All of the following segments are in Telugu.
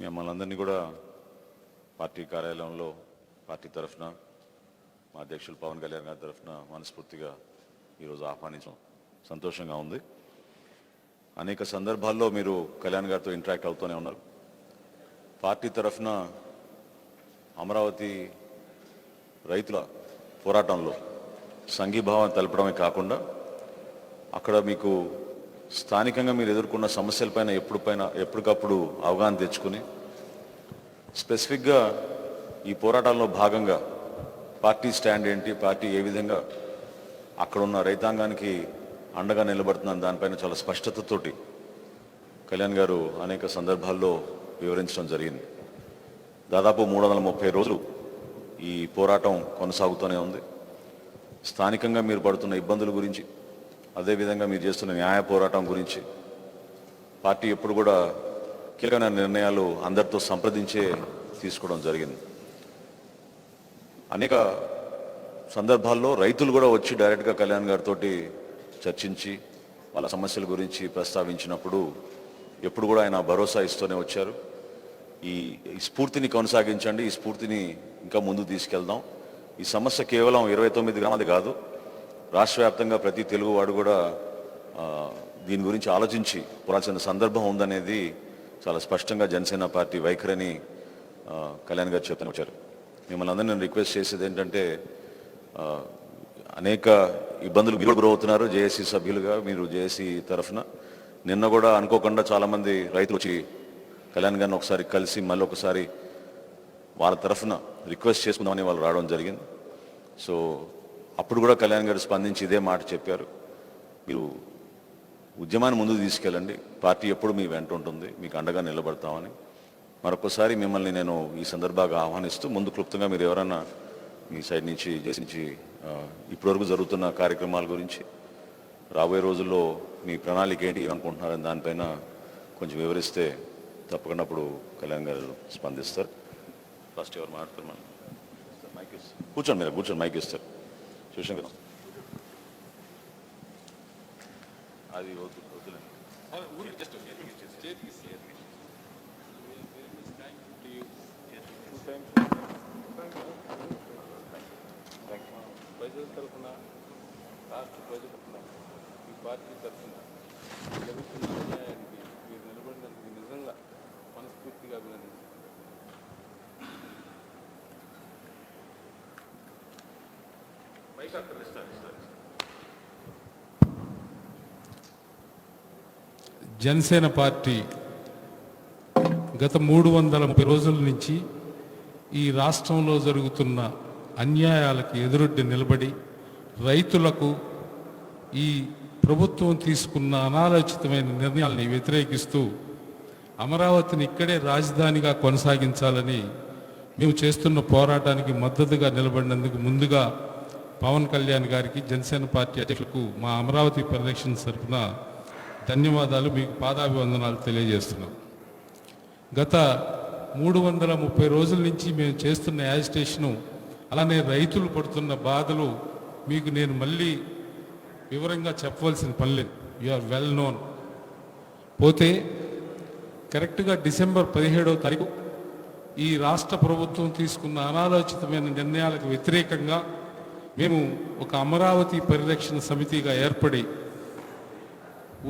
మిమ్మల్ని అందరినీ కూడా పార్టీ కార్యాలయంలో పార్టీ తరఫున మా అధ్యక్షులు పవన్ కళ్యాణ్ గారి తరఫున మనస్ఫూర్తిగా ఈరోజు ఆహ్వానించడం సంతోషంగా ఉంది. అనేక సందర్భాల్లో మీరు కళ్యాణ్ గారితో ఇంటరాక్ట్ అవుతూనే ఉన్నారు. పార్టీ తరఫున అమరావతి రైతుల పోరాటంలో సంఘీభావం తెలపడమే కాకుండా అక్కడ మీకు స్థానికంగా మీరు ఎదుర్కొన్న సమస్యలపైన ఎప్పటికప్పుడు అవగాహన తెచ్చుకుని స్పెసిఫిక్గా ఈ పోరాటాల్లో భాగంగా పార్టీ స్టాండ్ ఏంటి, పార్టీ ఏ విధంగా అక్కడున్న రైతాంగానికి అండగా నిలబడుతుందని దానిపైన చాలా స్పష్టతతోటి కళ్యాణ్ గారు అనేక సందర్భాల్లో వివరించడం జరిగింది. దాదాపు 330 రోజులు ఈ పోరాటం కొనసాగుతూనే ఉంది. స్థానికంగా మీరు పడుతున్న ఇబ్బందుల గురించి, అదేవిధంగా మీరు చేస్తున్న న్యాయ పోరాటం గురించి పార్టీ ఎప్పుడు కూడా కీలకమైన నిర్ణయాలు అందరితో సంప్రదించే తీసుకోవడం జరిగింది. అనేక సందర్భాల్లో రైతులు కూడా వచ్చి డైరెక్ట్గా కళ్యాణ్ గారితో చర్చించి వాళ్ళ సమస్యల గురించి ప్రస్తావించినప్పుడు ఎప్పుడు కూడా ఆయన భరోసా ఇస్తూనే వచ్చారు. ఈ స్ఫూర్తిని కొనసాగించండి, ఈ స్ఫూర్తిని ఇంకా ముందు తీసుకెళ్దాం. ఈ సమస్య కేవలం 29 గ్రామాలది కాదు, రాష్ట్ర వ్యాప్తంగా ప్రతి తెలుగువాడు కూడా దీని గురించి ఆలోచించి పోరాల్సిన సందర్భం ఉందనేది చాలా స్పష్టంగా జనసేన పార్టీ వైఖరిని కళ్యాణ్ గారు చెప్తూనే వచ్చారు. మిమ్మల్ని అందరినీ నేను రిక్వెస్ట్ చేసేది ఏంటంటే, అనేక ఇబ్బందులు గురవుతున్నారు జేఏసీ సభ్యులుగా. మీరు జేఏసీ తరఫున నిన్న కూడా అనుకోకుండా చాలామంది రైతులు వచ్చి కళ్యాణ్ గారిని ఒకసారి కలిసి మళ్ళీ ఒకసారి వాళ్ళ తరఫున రిక్వెస్ట్ చేసుకుందామని వాళ్ళు రావడం జరిగింది. సో అప్పుడు కూడా కళ్యాణ్ గారు స్పందించి ఇదే మాట చెప్పారు, మీరు ఉద్యమాన్ని ముందుకు తీసుకెళ్ళండి, పార్టీ ఎప్పుడు మీ వెంట ఉంటుంది, మీకు అండగా నిలబడతామని మరొకసారి మిమ్మల్ని నేను ఈ సందర్భంగా ఆహ్వానిస్తూ, ముందు క్లుప్తంగా మీరు ఎవరన్నా మీ సైడ్ నుంచి చేసి ఇప్పటివరకు జరుగుతున్న కార్యక్రమాల గురించి, రాబోయే రోజుల్లో మీ ప్రణాళిక ఏంటి అనుకుంటున్నారని దానిపైన కొంచెం వివరిస్తే తప్పకుండా అప్పుడు కళ్యాణ్ గారు స్పందిస్తారు. ఫస్ట్ ఎవరు మాట్లాడతారు? మనం మైక్ ఇస్తారు, కూర్చోండి, మీరు కూర్చొని మైక్ ఇస్తారు. చూసాం కదా అది ప్రజల తరఫున, రాష్ట్ర ప్రజల తరఫున, ఈ పార్టీ తరఫున జరుగుతున్న అన్యాయానికి మీరు నిలబడినందుకు నిజంగా మనస్ఫూర్తిగా అభినందించారు. జనసేన పార్టీ గత 330 రోజుల నుంచి ఈ రాష్ట్రంలో జరుగుతున్న అన్యాయాలకు ఎదురొడ్డి నిలబడి రైతులకు ఈ ప్రభుత్వం తీసుకున్న అనాలోచితమైన నిర్ణయాలని వ్యతిరేకిస్తూ అమరావతిని ఇక్కడే రాజధానిగా కొనసాగించాలని మేము చేస్తున్న పోరాటానికి మద్దతుగా నిలబడినందుకు ముందుగా పవన్ కళ్యాణ్ గారికి, జనసేన పార్టీ అధ్యక్షులకు మా అమరావతి పరిరక్షణ తరఫున ధన్యవాదాలు, మీకు పాదాభివందనాలు తెలియజేస్తున్నాం. గత 330 రోజుల నుంచి మేము చేస్తున్న యాజిటేషను, అలానే రైతులు పడుతున్న బాధలు మీకు నేను మళ్ళీ వివరంగా చెప్పవలసిన పని లేదు, యు ఆర్ వెల్ నోన్. పోతే కరెక్ట్గా డిసెంబర్ 17వ తారీఖు ఈ రాష్ట్ర ప్రభుత్వం తీసుకున్న అనాలోచితమైన నిర్ణయాలకు వ్యతిరేకంగా మేము ఒక అమరావతి పరిరక్షణ సమితిగా ఏర్పడి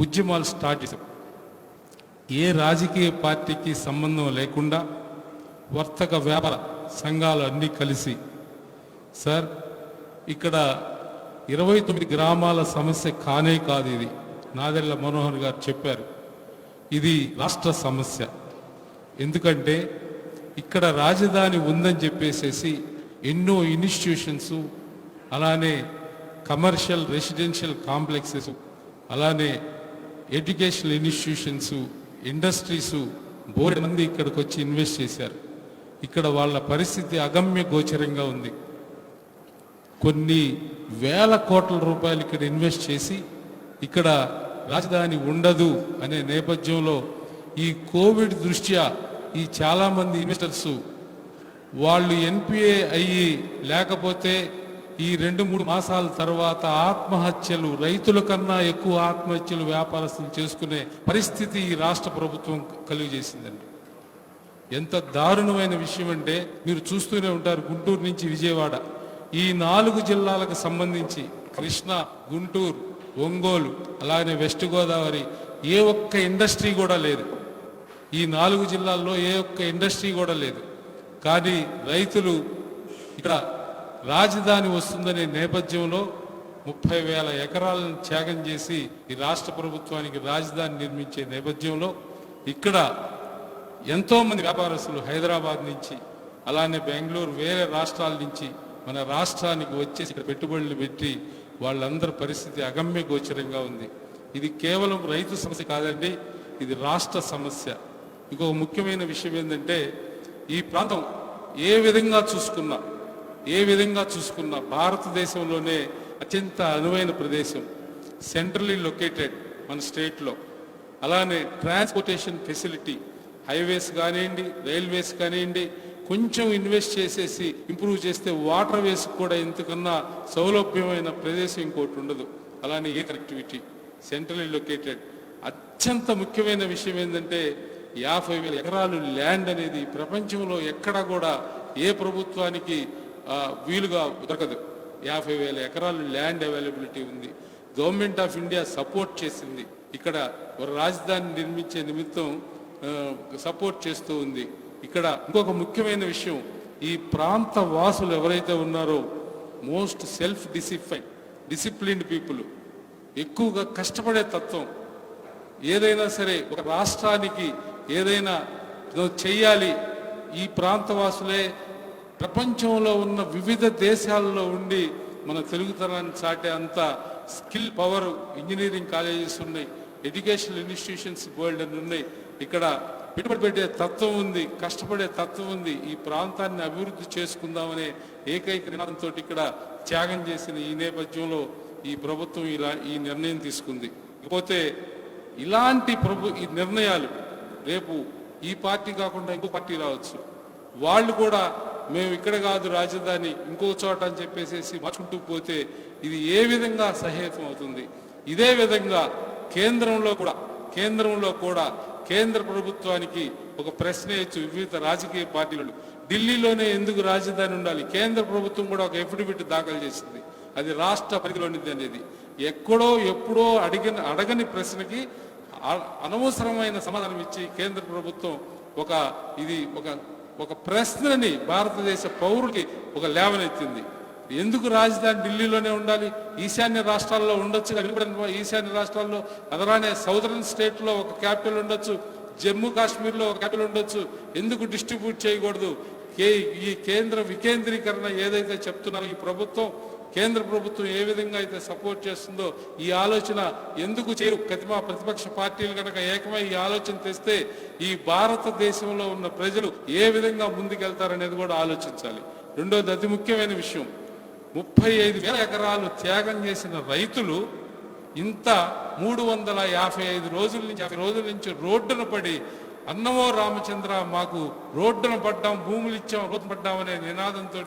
ఉద్యమాలు స్టార్ట్ చేశాం. ఏ రాజకీయ పార్టీకి సంబంధం లేకుండా వర్తక వ్యాపార సంఘాలు అన్నీ కలిసి, సార్ ఇక్కడ 29 గ్రామాల సమస్య కానే కాదు, ఇది నాదెళ్ల మనోహర్ గారు చెప్పారు, ఇది రాష్ట్ర సమస్య. ఎందుకంటే ఇక్కడ రాజధాని ఉందని చెప్పేసేసి ఎన్నో ఇన్స్టిట్యూషన్స్, అలానే కమర్షియల్ రెసిడెన్షియల్ కాంప్లెక్సెస్, అలానే ఎడ్యుకేషనల్ ఇన్స్టిట్యూషన్స్, ఇండస్ట్రీసు బోర్డు మంది ఇక్కడికి వచ్చి ఇన్వెస్ట్ చేశారు. ఇక్కడ వాళ్ళ పరిస్థితి అగమ్య గోచరంగా ఉంది. కొన్ని వేల కోట్ల రూపాయలు ఇక్కడ ఇన్వెస్ట్ చేసి ఇక్కడ రాజధాని ఉండదు అనే నేపథ్యంలో ఈ కోవిడ్ దృష్ట్యా ఈ చాలామంది ఇన్వెస్టర్స్ వాళ్ళు ఎన్పిఏ అయ్యి, లేకపోతే ఈ 2-3 మాసాల తర్వాత ఆత్మహత్యలు, రైతుల కన్నా ఎక్కువ ఆత్మహత్యలు వ్యాపారస్తులు చేసుకునే పరిస్థితి ఈ రాష్ట్ర ప్రభుత్వం కలుగజేసిందండి. ఎంత దారుణమైన విషయం అంటే మీరు చూస్తూనే ఉంటారు. గుంటూరు నుంచి విజయవాడ ఈ 4 జిల్లాలకు సంబంధించి కృష్ణా, గుంటూరు, ఒంగోలు, అలాగే వెస్ట్ గోదావరి ఏ ఒక్క ఇండస్ట్రీ కూడా లేదు. ఈ 4 జిల్లాల్లో ఏ ఒక్క ఇండస్ట్రీ కూడా లేదు. కానీ రైతులు ఇక్కడ రాజధాని వస్తుందనే నేపథ్యంలో 30,000 ఎకరాలను త్యాగం చేసి ఈ రాష్ట్ర ప్రభుత్వానికి రాజధాని నిర్మించే నేపథ్యంలో ఇక్కడ ఎంతో మంది వ్యాపారస్తులు హైదరాబాద్ నుంచి అలానే బెంగళూరు వేరే రాష్ట్రాల నుంచి మన రాష్ట్రానికి వచ్చేసి ఇక్కడ పెట్టుబడులు పెట్టి వాళ్ళందరి పరిస్థితి అగమ్య గోచరంగా ఉంది. ఇది కేవలం రైతు సమస్య కాదండి, ఇది రాష్ట్ర సమస్య. ఇంకొక ముఖ్యమైన విషయం ఏంటంటే ఈ ప్రాంతం ఏ విధంగా చూసుకున్నా భారతదేశంలోనే అత్యంత అనువైన ప్రదేశం, సెంట్రల్లీ లొకేటెడ్ మన స్టేట్లో. అలానే ట్రాన్స్పోర్టేషన్ ఫెసిలిటీ, హైవేస్ కానివ్వండి, రైల్వేస్ కానివ్వండి, కొంచెం ఇన్వెస్ట్ చేసేసి ఇంప్రూవ్ చేస్తే వాటర్ వేస్ కూడా ఇంతకన్నా సౌలభ్యమైన ప్రదేశం ఇంకోటి ఉండదు. అలానే ఏ కనెక్టివిటీ, సెంట్రల్లీ లొకేటెడ్. అత్యంత ముఖ్యమైన విషయం ఏంటంటే 50,000 ఎకరాలు ల్యాండ్ అనేది ప్రపంచంలో ఎక్కడా కూడా ఏ ప్రభుత్వానికి వీలుగా దొరకదు. 50,000 ఎకరాలు ల్యాండ్ అవైలబిలిటీ ఉంది. గవర్నమెంట్ ఆఫ్ ఇండియా సపోర్ట్ చేసింది, ఇక్కడ ఒక రాజధాని నిర్మించే నిమిత్తం సపోర్ట్ చేస్తూ ఉంది. ఇక్కడ ఇంకొక ముఖ్యమైన విషయం, ఈ ప్రాంత వాసులు ఎవరైతే ఉన్నారో మోస్ట్ సెల్ఫ్ డిసిప్లిన్డ్ పీపుల్, ఎక్కువగా కష్టపడే తత్వం. ఏదైనా సరే ఒక రాష్ట్రానికి ఏదైనా చెయ్యాలి, ఈ ప్రాంతవాసులే ప్రపంచంలో ఉన్న వివిధ దేశాల్లో ఉండి మన తెలుగుతనాన్ని చాటే అంత స్కిల్ పవర్ ఇంజనీరింగ్ కాలేజెస్ ఉన్నాయి, ఎడ్యుకేషనల్ ఇన్స్టిట్యూషన్స్ వరల్డ్ అని ఉన్నాయి. ఇక్కడ పెట్టుబడి పెట్టే తత్వం ఉంది, కష్టపడే తత్వం ఉంది. ఈ ప్రాంతాన్ని అభివృద్ధి చేసుకుందామనే ఏకైక నినాదంతో ఇక్కడ త్యాగం చేసిన ఈ నేపథ్యంలో ఈ ప్రభుత్వం ఈ నిర్ణయం తీసుకుంది. ఇకపోతే ఇలాంటి ఈ నిర్ణయాలు రేపు ఈ పార్టీ కాకుండా ఇంకో పార్టీ రావచ్చు, వాళ్ళు కూడా మేము ఇక్కడ కాదు రాజధాని ఇంకో చోట అని చెప్పేసి మార్చుకుంటూ పోతే ఇది ఏ విధంగా సహేతం అవుతుంది? ఇదే విధంగా కేంద్రంలో కూడా కేంద్ర ప్రభుత్వానికి ఒక ప్రశ్న ఇచ్చు వివిధ రాజకీయ పార్టీలు, ఢిల్లీలోనే ఎందుకు రాజధాని ఉండాలి? కేంద్ర ప్రభుత్వం కూడా ఒక ఎఫిడవిట్ దాఖలు చేసింది, అది రాష్ట్ర పరిధిలోనిది అనేది. ఎక్కడో ఎప్పుడో అడగని ప్రశ్నకి అనవసరమైన సమాధానం ఇచ్చి కేంద్ర ప్రభుత్వం ఒక ప్రశ్నని భారతదేశ పౌరులకి ఒక లేవనెత్తింది. ఎందుకు రాజధాని ఢిల్లీలోనే ఉండాలి? ఈశాన్య రాష్ట్రాల్లో ఉండొచ్చు, ఈశాన్య రాష్ట్రాల్లో అదరానే సౌదర్న్ స్టేట్లో ఒక క్యాపిటల్ ఉండొచ్చు, జమ్మూ కాశ్మీర్లో ఒక క్యాపిటల్ ఉండొచ్చు. ఎందుకు డిస్ట్రిబ్యూట్ చేయకూడదు? ఈ కేంద్ర వికేంద్రీకరణ ఏదైతే చెప్తున్నారో ఈ ప్రభుత్వం, కేంద్ర ప్రభుత్వం ఏ విధంగా అయితే సపోర్ట్ చేస్తుందో ఈ ఆలోచన ఎందుకు చేయరు? ప్రతిపక్ష పార్టీలు కనుక ఏకమై ఈ ఆలోచన తెస్తే ఈ భారతదేశంలో ఉన్న ప్రజలు ఏ విధంగా ముందుకెళ్తారనేది కూడా ఆలోచించాలి. రెండోది అతి ముఖ్యమైన విషయం, 35,000 ఎకరాలు త్యాగం చేసిన రైతులు ఇంత 355 రోజుల నుంచి రోడ్డున పడి అన్నమో రామచంద్ర మాకు రోడ్డున పడ్డాం, భూములు ఇచ్చాం, రోడ్డు పడ్డామనే నినాదంతో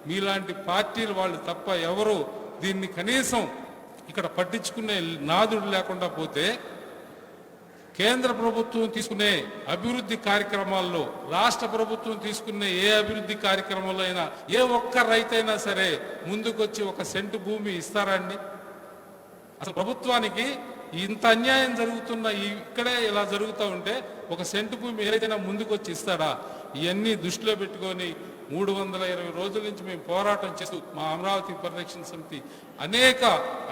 మీలాంటి పార్టీలు వాళ్ళు తప్ప ఎవరు దీన్ని కనీసం ఇక్కడ పట్టించుకునే నాదుడు లేకుండా పోతే కేంద్ర ప్రభుత్వం తీసుకునే అభివృద్ధి కార్యక్రమాల్లో, రాష్ట్ర ప్రభుత్వం తీసుకునే ఏ అభివృద్ధి కార్యక్రమంలో అయినా ఏ ఒక్క రైతైనా సరే ముందుకొచ్చి ఒక సెంటు భూమి ఇస్తారండి? అసలు ప్రభుత్వానికి ఇంత అన్యాయం జరుగుతున్న ఇక్కడే ఇలా జరుగుతూ ఉంటే ఒక సెంటు భూమి ఏదైనా ముందుకొచ్చి ఇస్తాడా? ఇవన్నీ దృష్టిలో పెట్టుకొని 320 రోజుల నుంచి మేము పోరాటం చేస్తూ మా అమరావతి పరిరక్షణ సమితి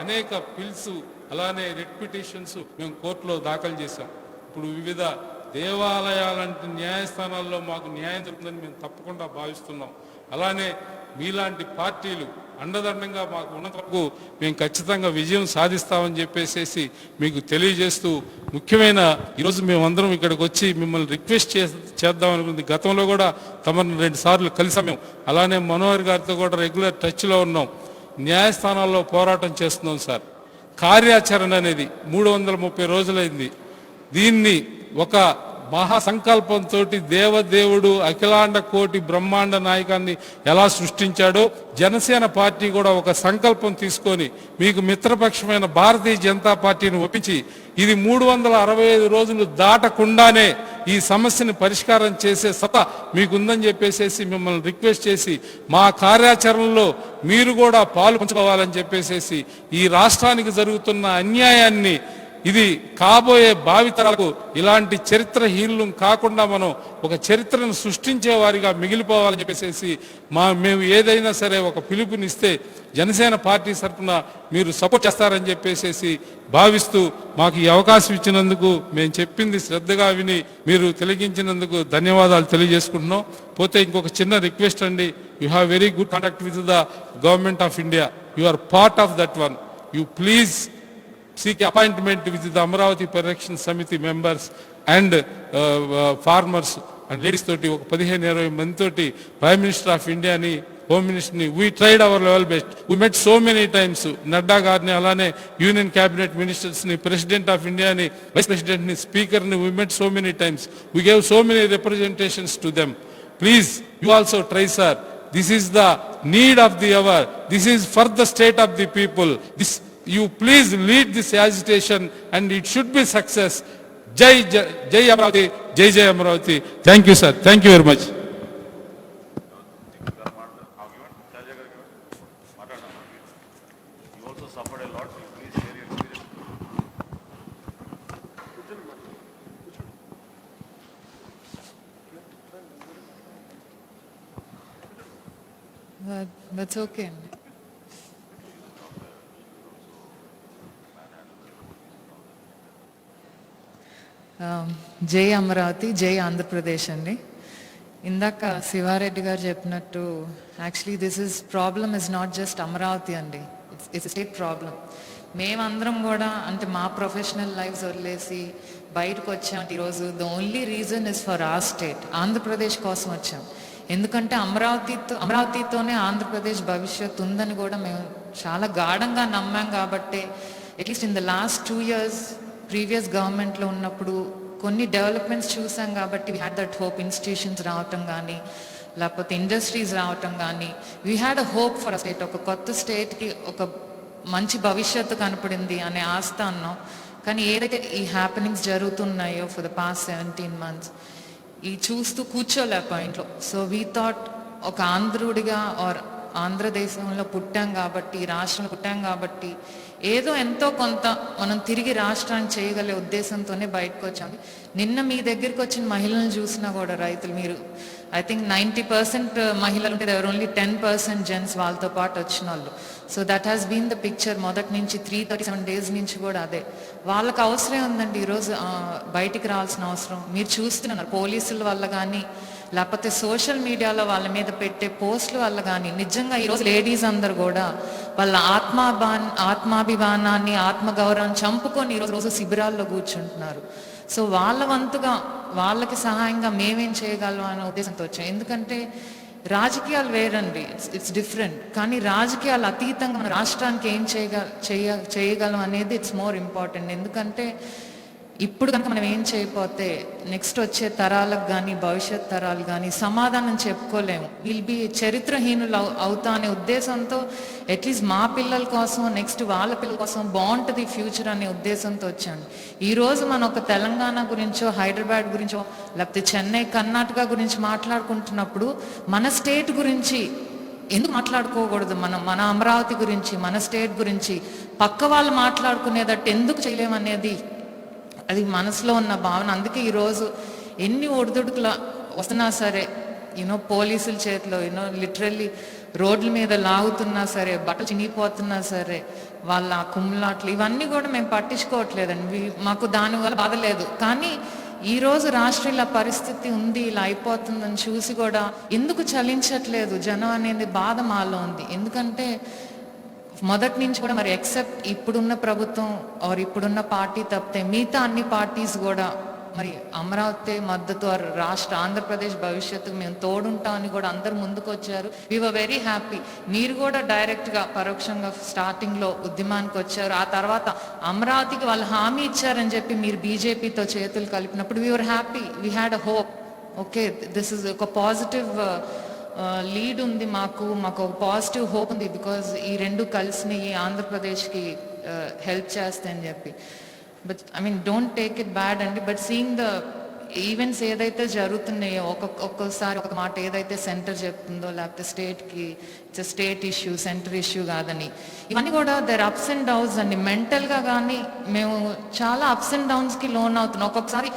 అనేక పిల్స్ అలానే రిట్ పిటిషన్స్ మేము కోర్టులో దాఖలు చేశాం. ఇప్పుడు వివిధ దేవాలయాలంటే న్యాయస్థానాల్లో మాకు న్యాయం జరుగుతుందని మేము తప్పకుండా భావిస్తున్నాం. అలానే మీలాంటి పార్టీలు అండదండంగా మాకు ఉన్నంత వరకు మేము ఖచ్చితంగా విజయం సాధిస్తామని చెప్పేసి మీకు తెలియజేస్తూ, ముఖ్యమైన ఈరోజు మేమందరం ఇక్కడికి వచ్చి మిమ్మల్ని రిక్వెస్ట్ చేద్దాం అనుకుంది. గతంలో కూడా తమను 2 సార్లు కలిసాం మేము. అలానే మనోహర్ గారితో కూడా రెగ్యులర్ టచ్లో ఉన్నాం. న్యాయస్థానాల్లో పోరాటం చేస్తున్నాం సార్. కార్యాచరణ అనేది 330 రోజులైంది. దీన్ని ఒక మహాసంకల్పంతో దేవదేవుడు అఖిలాండ కోటి బ్రహ్మాండ నాయకాన్ని ఎలా సృష్టించాడో జనసేన పార్టీ కూడా ఒక సంకల్పం తీసుకొని మీకు మిత్రపక్షమైన భారతీయ జనతా పార్టీని ఒప్పించి ఇది 365 రోజులు దాటకుండానే ఈ సమస్యని పరిష్కారం చేసే సత్తా మీకుందని చెప్పేసి మిమ్మల్ని రిక్వెస్ట్ చేసి మా కార్యాచరణలో మీరు కూడా పాలు పంచుకోవాలని చెప్పేసి ఈ రాష్ట్రానికి జరుగుతున్న అన్యాయాన్ని ఇది కాబోయే భావితరాలకు ఇలాంటి చరిత్రహీనులు కాకుండా మనం ఒక చరిత్రను సృష్టించే వారిగా మిగిలిపోవాలని చెప్పేసి మేము ఏదైనా సరే ఒక పిలుపునిస్తే జనసేన పార్టీ తరఫున మీరు సపోర్ట్ చేస్తారని చెప్పేసి భావిస్తూ మాకు ఈ అవకాశం ఇచ్చినందుకు మేము చెప్పింది శ్రద్ధగా విని మీరు తెలియజేసినందుకు ధన్యవాదాలు తెలియజేసుకుంటున్నాం. పోతే ఇంకొక చిన్న రిక్వెస్ట్ అండి, you have very good contact with the government of India, you are part of that one, you please seek appointment with the Amaravati Parirakshana Samiti members and farmers and ladies toti oka 15-20 మంది తోటి ప్రైమ్ మినిస్టర్ ఆఫ్ ఇండియా ని హోమ్ మినిస్టర్ ని we tried our level best, we met so many times, Nadda గారిని అలానే యూనియన్ క్యాబినెట్ మినిస్టర్స్ ని ప్రెసిడెంట్ ఆఫ్ ఇండియా ని వైస్ ప్రెసిడెంట్ ని స్పీకర్ ని we met so many times, we gave so many representations to them. Please you also try sir, this is the need of the hour, this is for the state of the people, this you please lead this agitation and it should be success. Jai Amaravati, Jai Amaravati. Thank you sir, thank you very much. You also suffered a lot, please share your experience. That's okay. జై అమరావతి, జై ఆంధ్రప్రదేశ్ అండి. ఇందాక శివారెడ్డి గారు చెప్పినట్టు actually this is problem is not just Amaravati అండి, ఇట్స్ స్టేట్ ప్రాబ్లం. మేమందరం కూడా అంటే మా ప్రొఫెషనల్ లైఫ్స్ వదిలేసి బయటకు వచ్చాం ఈరోజు. The only reason is for our state, Andhra Pradesh కోసం వచ్చాం. ఎందుకంటే అమరావతితోనే ఆంధ్రప్రదేశ్ భవిష్యత్తు ఉందని కూడా మేము చాలా గాఢంగా నమ్మాం. కాబట్టి at least in the last 2 years previous గవర్నమెంట్లో ఉన్నప్పుడు కొన్ని డెవలప్మెంట్స్ చూసాం కాబట్టి we had that hope. Institutions రావటం కానీ లేకపోతే ఇండస్ట్రీస్ రావటం కానీ we had a hope for a state. ఒక కొత్త స్టేట్కి ఒక మంచి భవిష్యత్తు కనపడింది అనే ఆస్థ అన్నాం. కానీ ఏదైతే ఈ హ్యాపెనింగ్స్ జరుగుతున్నాయో ఫర్ ద పాస్ట్ 17 months ఈ చూస్తూ కూర్చోలేకపోయాం ఇంట్లో. సో వీ థాట్ ఒక ఆంధ్రుడిగా ఆర్ ఆంధ్రదేశంలో పుట్టాం కాబట్టి, రాష్ట్రంలో పుట్టాం కాబట్టి ఏదో ఎంతో కొంత మనం తిరిగి రాష్ట్రాన్ని చేయగలే ఉద్దేశంతోనే బయటకు వచ్చాం. నిన్న మీ దగ్గరికి వచ్చిన మహిళలను చూసినా కూడా రైతులు, మీరు ఐ థింక్ 90% మహిళలు ఉంటే ఎవరు ఓన్లీ 10% జెంట్స్ వాళ్ళతో పాటు వచ్చిన వాళ్ళు. So that has been the picture మొదటి నుంచి 337 days నుంచి కూడా అదే. వాళ్ళకి అవసరం ఉందండి ఈరోజు బయటికి రావాల్సిన అవసరం. మీరు చూస్తున్నారు పోలీసుల వల్ల కానీ లేకపోతే సోషల్ మీడియాలో వాళ్ళ మీద పెట్టే పోస్టుల వల్ల కానీ నిజంగా ఈరోజు లేడీస్ అందరు కూడా వాళ్ళ ఆత్మాభిమానాన్ని ఆత్మగౌరవాన్ని చంపుకొని ఈరోజు శిబిరాల్లో కూర్చుంటున్నారు. సో వాళ్ళ వంతుగా వాళ్ళకి సహాయంగా మేమేం చేయగలం అనే ఉద్దేశంతో వచ్చాం. ఎందుకంటే రాజకీయాలు వేరండి, ఇట్స్ డిఫరెంట్. కానీ రాజకీయాలు అతీతంగా మన రాష్ట్రానికి ఏం చేయగలం అనేది ఇట్స్ మోర్ ఇంపార్టెంట్. ఎందుకంటే ఇప్పుడు కనుక మనం ఏం చేయకపోతే నెక్స్ట్ వచ్చే తరాలకు కానీ భవిష్యత్ తరాలు కానీ సమాధానం చెప్పుకోలేము. విల్ బి చరిత్రహీనులు అవుతా అనే ఉద్దేశంతో అట్లీస్ట్ మా పిల్లల కోసం నెక్స్ట్ వాళ్ళ పిల్లల కోసం బాగుంటుంది ఫ్యూచర్ అనే ఉద్దేశంతో వచ్చాను. ఈరోజు మనం ఒక తెలంగాణ గురించో హైదరాబాద్ గురించో లేకపోతే చెన్నై కర్ణాటక గురించి మాట్లాడుకుంటున్నప్పుడు మన స్టేట్ గురించి ఎందుకు మాట్లాడుకోకూడదు? మన అమరావతి గురించి, మన స్టేట్ గురించి పక్క వాళ్ళు మాట్లాడుకునేటట్టు ఎందుకు చేయలేమనేది అది మనసులో ఉన్న భావన. అందుకే ఈరోజు ఎన్ని ఒడిదుడుకులు వస్తున్నా సరే పోలీసుల చేతిలో లిటరల్లీ రోడ్ల మీద లాగుతున్నా సరే, బట్టలు చినిగిపోతున్నా సరే, వాళ్ళ కుమ్ములాట్లు ఇవన్నీ కూడా మేము పట్టించుకోవట్లేదండి. మాకు దానివల్ల బాధ లేదు. కానీ ఈరోజు రాష్ట్రీయ పరిస్థితి ఉంది, ఇలా అయిపోతుందని చూసి కూడా ఎందుకు చలించట్లేదు జనం అనేది బాధ మాలో ఉంది. ఎందుకంటే మొదటి నుంచి కూడా మరి ఎక్సెప్ట్ ఇప్పుడున్న ప్రభుత్వం ఆర్ ఇప్పుడున్న పార్టీ తప్పితే మిగతా అన్ని పార్టీస్ కూడా మరి అమరావతి మద్దతు రాష్ట్ర ఆంధ్రప్రదేశ్ భవిష్యత్తుకు మేము తోడుంటామని కూడా అందరు ముందుకు వచ్చారు. వి వర్ వెరీ హ్యాపీ. మీరు కూడా డైరెక్ట్గా పరోక్షంగా స్టార్టింగ్లో ఉద్యమానికి వచ్చారు. ఆ తర్వాత అమరావతికి వాళ్ళు హామీ ఇచ్చారని చెప్పి మీరు బీజేపీతో చేతులు కలిపినప్పుడు we were happy. We had a hope. Okay, this is ఒక పాజిటివ్ లీడ్ ఉంది, మాకు ఒక పాజిటివ్ హోప్ ఉంది. బికాజ్ ఈ రెండు కలిసి ఆంధ్రప్రదేశ్కి హెల్ప్ చేస్తాయని చెప్పి. But I mean don't take it bad అండి. బట్ సీయింగ్ ద ఈవెంట్స్ ఏదైతే జరుగుతున్నాయో ఒక్కొక్కసారి ఒక మాట ఏదైతే సెంటర్ చెప్తుందో లేకపోతే స్టేట్కి it's state issue centre issue కాదని, ఇవన్నీ కూడా దర్ అప్స్ అండ్ డౌన్స్ అండి. మెంటల్గా కానీ మేము చాలా అప్స్ అండ్ డౌన్స్కి లోన్ అవుతున్నాం. ఒక్కొక్కసారి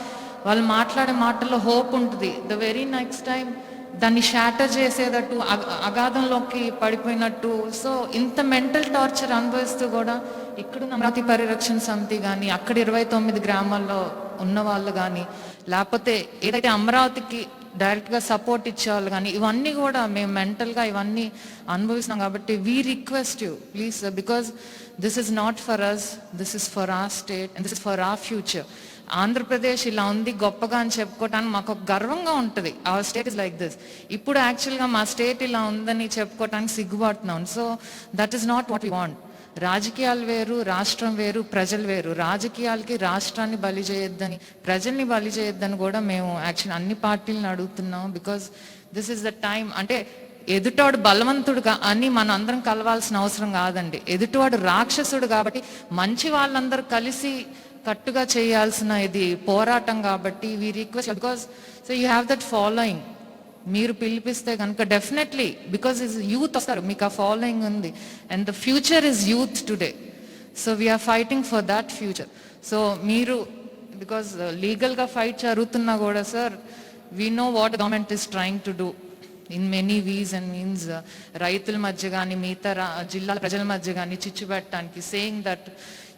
వాళ్ళు మాట్లాడే మాటల్లో హోప్ ఉంటుంది, ద వెరీ నెక్స్ట్ టైం దాన్ని షాటర్ చేసేటట్టు అగాధంలోకి పడిపోయినట్టు. సో ఇంత మెంటల్ టార్చర్ అనుభవిస్తూ కూడా ఇక్కడ అమరావతి పరిరక్షణ సమితి కానీ అక్కడ 29 గ్రామాల్లో ఉన్న వాళ్ళు కానీ లేకపోతే ఏదైతే అమరావతికి డైరెక్ట్గా సపోర్ట్ ఇచ్చేవాళ్ళు కానీ ఇవన్నీ కూడా మేము మెంటల్గా ఇవన్నీ అనుభవిస్తున్నాం. కాబట్టి we request you please sir, because this is not for us, this is for our state and this is for our future. Andhra Pradesh ఇలా ఉంది గొప్పగా అని చెప్పుకోవటానికి మాకు ఒక గర్వంగా ఉంటుంది. Our state is like this. ఇప్పుడు యాక్చువల్గా మా స్టేట్ ఇలా ఉందని చెప్పుకోవటానికి సిగ్గుపడుతున్నాం. So that is not what we want. రాజకీయాలు వేరు, రాష్ట్రం వేరు, ప్రజలు వేరు. రాజకీయాలకి రాష్ట్రాన్ని బలి చేయొద్దని, ప్రజల్ని బలి చేయొద్దని కూడా మేము యాక్చువల్ అన్ని పార్టీలను అడుగుతున్నాం. Because this is the time. అంటే ఎదుటవాడు బలవంతుడుగా అని మనం అందరం కలవాల్సిన అవసరం కాదండి. ఎదుటివాడు రాక్షసుడు కాబట్టి మంచి వాళ్ళందరూ కలిసి కట్టుగా చేయాల్సిన ఇది పోరాటం. కాబట్టి we request, because so you have that following. మీరు పిలిపిస్తే కనుక డెఫినెట్లీ, బికాస్ ఇస్ యూత్ వస్తారు, మీకు ఆ ఫాలోయింగ్ ఉంది. And the future is youth today. So we're fighting for that future. So మీరు బికాస్ లీగల్గా ఫైట్ జరుగుతున్నా కూడా sir, we know what government is trying to do in many ways and means. రైతుల మధ్య కానీ మిగతా జిల్లాల ప్రజల మధ్య కానీ చిచ్చు పెట్టడానికి, సేయింగ్ దట్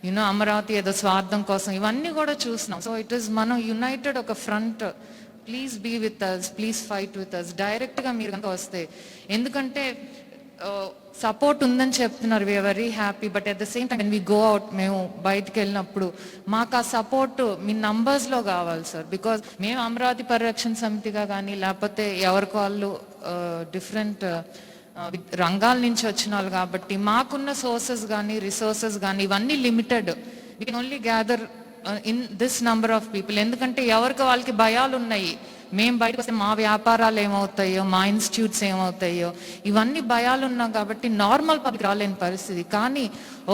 యూనో అమరావతి ఏదో స్వార్థం కోసం, ఇవన్నీ కూడా చూస్తున్నాం. సో ఇట్ ఈస్ మనం యునైటెడ్ ఒక front. Please be with us, please fight with us. డైరెక్ట్గా మీరు కనుక వస్తే, ఎందుకంటే సపోర్ట్ ఉందని చెప్తున్నారు, we are very happy. But at the same time when we go out, మేము బయటకు వెళ్ళినప్పుడు మాకు ఆ సపోర్ట్ మీ నంబర్స్లో కావాలి సార్. బికాజ్ మేము అమరావతి పరిరక్షణ సమితిగా కానీ లేకపోతే ఎవరికి వాళ్ళు డిఫరెంట్ రంగాల నుంచి వచ్చిన వాళ్ళు కాబట్టి మాకున్న సోర్సెస్ కానీ రిసోర్సెస్ కానీ ఇవన్నీ limited. We can only gather in this number of people. ఎందుకంటే ఎవరికి వాళ్ళకి భయాలు ఉన్నాయి. మేము బయటకు వస్తే మా వ్యాపారాలు ఏమవుతాయో, మా ఇన్స్టిట్యూట్స్ ఏమవుతాయో, ఇవన్నీ భయాలు ఉన్నాం కాబట్టి నార్మల్ పబ్లిక్ రాలేని పరిస్థితి. కానీ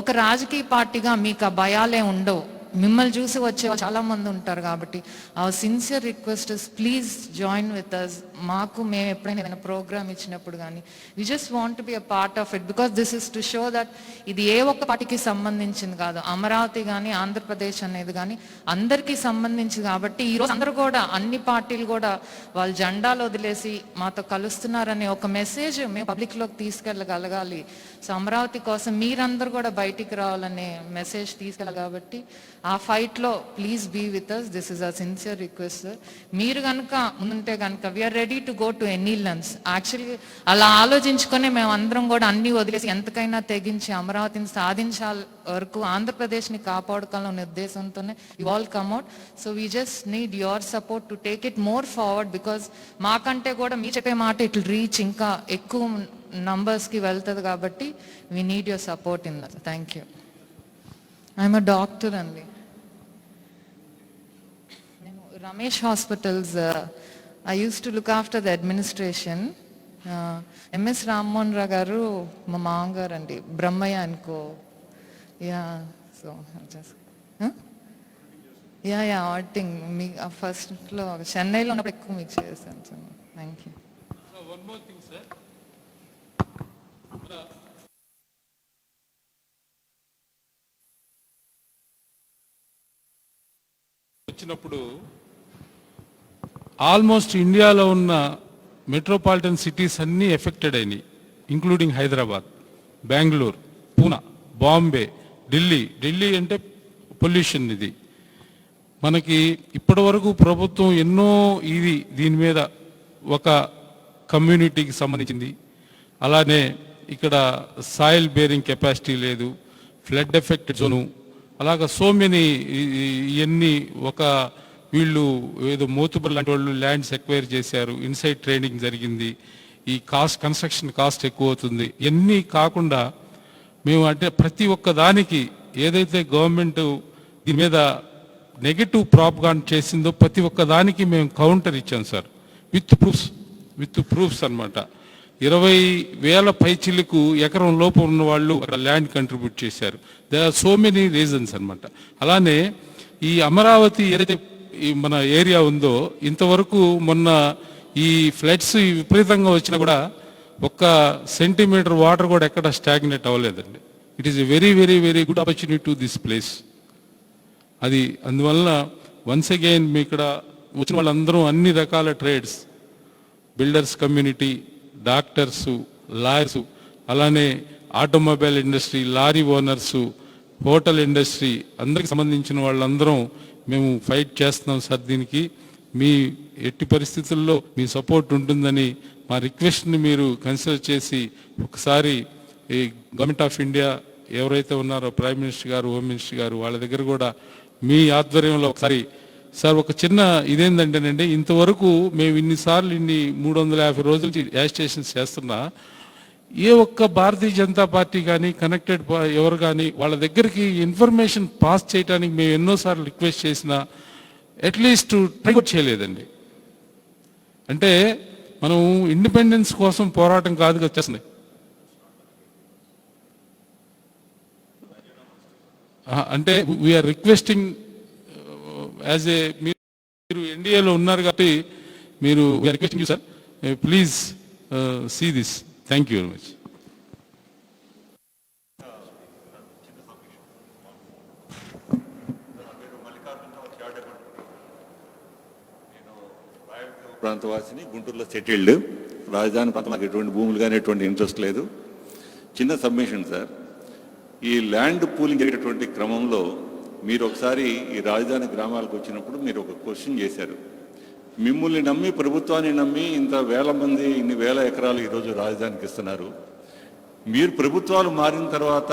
ఒక రాజకీయ పార్టీగా మీకు ఆ భయాలే ఉండవు. మిమ్మల్ని చూసి వచ్చే చాలా మంది ఉంటారు. కాబట్టి our sincere request is please join with us. మాకు మేము ఎప్పుడైనా ఏదైనా ప్రోగ్రామ్ ఇచ్చినప్పుడు కానీ we just want to be a part of it. Because this is to show that ఇది ఏ ఒక్క పార్టీకి సంబంధించింది కాదు. అమరావతి కానీ ఆంధ్రప్రదేశ్ అనేది కానీ అందరికీ సంబంధించింది. కాబట్టి ఈరోజు అందరూ కూడా అన్ని పార్టీలు కూడా వాళ్ళ జెండాలు వదిలేసి మాతో కలుస్తున్నారనే ఒక మెసేజ్ మేము పబ్లిక్లోకి తీసుకెళ్ళగలగాలి. సో అమరావతి కోసం మీరందరూ కూడా బయటికి రావాలనే మెసేజ్ తీసుకెళ్ళాలి. కాబట్టి ఆ ఫైట్లో please be with us. This is a sincere request sir. మీరు కనుక ఉంటే కనుక we're ready to go to any lengths. Actually అలా ఆలోచించుకొని మేము అందరం కూడా అన్ని వదిలేసి ఎంతకైనా తెగించి అమరావతిని సాధించాలి వరకు ఆంధ్రప్రదేశ్ని కాపాడుకోవాలనే ఉద్దేశంతోనే you all come out. So we just need your support to take it more forward. Because మాకంటే కూడా మీ చెప్పే మాట ఇట్ విల్ రీచ్ ఇంకా ఎక్కువ నంబర్స్కి వెళ్తుంది. కాబట్టి we need your support in that. Thank you. I'm a doctor అండి. నేను Ramesh hospitals I use to look after the administration. MS Rammohan Rao garu మా మామగారు అండి, బ్రహ్మయ్య అనుకో. యా సో యా ఆడిటింగ్ మీ ఫస్ట్లో చెన్నైలో ఉన్నప్పుడు ఎక్కువ మీకు చేశాను sir. Thank you. One more thing sir, వచ్చినప్పుడు ఆల్మోస్ట్ ఇండియాలో ఉన్న మెట్రోపాలిటన్ సిటీస్ అన్నీ ఎఫెక్టెడ్ అయినాయి, ఇంక్లూడింగ్ హైదరాబాద్, బెంగళూరు, పూనా, బాంబే, ఢిల్లీ అంటే పొల్యూషన్. ఇది మనకి ఇప్పటి వరకు ప్రభుత్వం ఎన్నో దీని మీద ఒక కమ్యూనిటీకి సంబంధించింది. అలానే ఇక్కడ సాయిల్ బేరింగ్ కెపాసిటీ లేదు, ఫ్లడ్ ఎఫెక్ట్ జోను, అలాగా సో మెనీ ఇవన్నీ ఒక వీళ్ళు ఏదో మోతుబర్ లాంటి వాళ్ళు ల్యాండ్స్ ఎక్వైర్ చేశారు, ఇన్సైడ్ ట్రేడింగ్ జరిగింది, ఈ కన్స్ట్రక్షన్ కాస్ట్ ఎక్కువ అవుతుంది, ఇవన్నీ కాకుండా మేము అంటే ప్రతి ఒక్క దానికి ఏదైతే గవర్నమెంట్ దీని మీద నెగటివ్ ప్రాపగాండా చేసిందో ప్రతి ఒక్క దానికి మేము కౌంటర్ ఇచ్చాం సార్, విత్ ప్రూఫ్స్ అన్నమాట. 20,000 పైచిలకు ఎకరం లోపు ఉన్న వాళ్ళు ల్యాండ్ కంట్రిబ్యూట్ చేశారు. They are so many reasons అన్నమాట. అలానే ఈ అమరావతి ఏదైతే ఈ మన ఏరియా ఉందో, ఇంతవరకు మొన్న ఈ ఫ్లడ్స్ విపరీతంగా వచ్చినా కూడా ఒక్క సెంటీమీటర్ వాటర్ కూడా ఎక్కడ స్టాగ్నేట్ అవ్వలేదండి. It is a very very very good opportunity to this place. అది అందువల్ల వన్స్ అగైన్ మీ ఇక్కడ వచ్చిన వాళ్ళందరూ అన్ని రకాల trades, builders community, doctors, lawyers, అలానే automobile industry, lorry owners, hotel industry అందరికి సంబంధించిన వాళ్ళందరం మేము ఫైట్ చేస్తున్నాం సార్. దీనికి మీ ఎట్టి పరిస్థితుల్లో మీ సపోర్ట్ ఉంటుందని మా రిక్వెస్ట్ని మీరు కన్సిడర్ చేసి ఒకసారి ఈ గవర్నమెంట్ ఆఫ్ ఇండియా ఎవరైతే ఉన్నారో ప్రైమ్ మినిస్టర్ గారు, హోమ్ మినిస్టర్ గారు, వాళ్ళ దగ్గర కూడా మీ ఆధ్వర్యంలో ఒకసారి సార్ ఒక చిన్న ఇదేంటంటేనండి, ఇంతవరకు మేము ఇన్నిసార్లు 350 రోజుల యాజిటేషన్స్ చేస్తున్నా ఏ ఒక్క భారతీయ జనతా పార్టీ కానీ కనెక్టెడ్ ఎవరు కానీ వాళ్ళ దగ్గరికి ఇన్ఫర్మేషన్ పాస్ చేయడానికి మేము ఎన్నోసార్లు రిక్వెస్ట్ చేసినా అట్లీస్ట్ ట్రై కూడా చేయలేదండి. అంటే మనం ఇండిపెండెన్స్ కోసం పోరాటం కాదు కదా చేస్తుంది. అంటే వీఆర్ రిక్వెస్టింగ్ యాజ్ ఏ మీరు ఎన్డీఏలో ఉన్నారు కాబట్టి మీరు we're requesting you sir, please see this. Thank you very much. ప్రాంతవాసిని, గుంటూరులో సెటిల్డ్, రాజధాని ప్రాంతం నాకు ఎటువంటి భూములు కానీ ఎటువంటి ఇంట్రెస్ట్ లేదు. చిన్న సబ్మిషన్ సార్, ఈ ల్యాండ్ పూలింగ్ జరిగేటటువంటి క్రమంలో మీరు ఒకసారి ఈ రాజధాని గ్రామాలకు వచ్చినప్పుడు మీరు ఒక క్వశ్చన్ చేశారు. మిమ్మల్ని నమ్మి, ప్రభుత్వాన్ని నమ్మి ఇంత వేల మంది, ఇన్ని వేల ఎకరాలు ఈరోజు రాజధానికి ఇస్తున్నారు. మీరు ప్రభుత్వాలు మారిన తర్వాత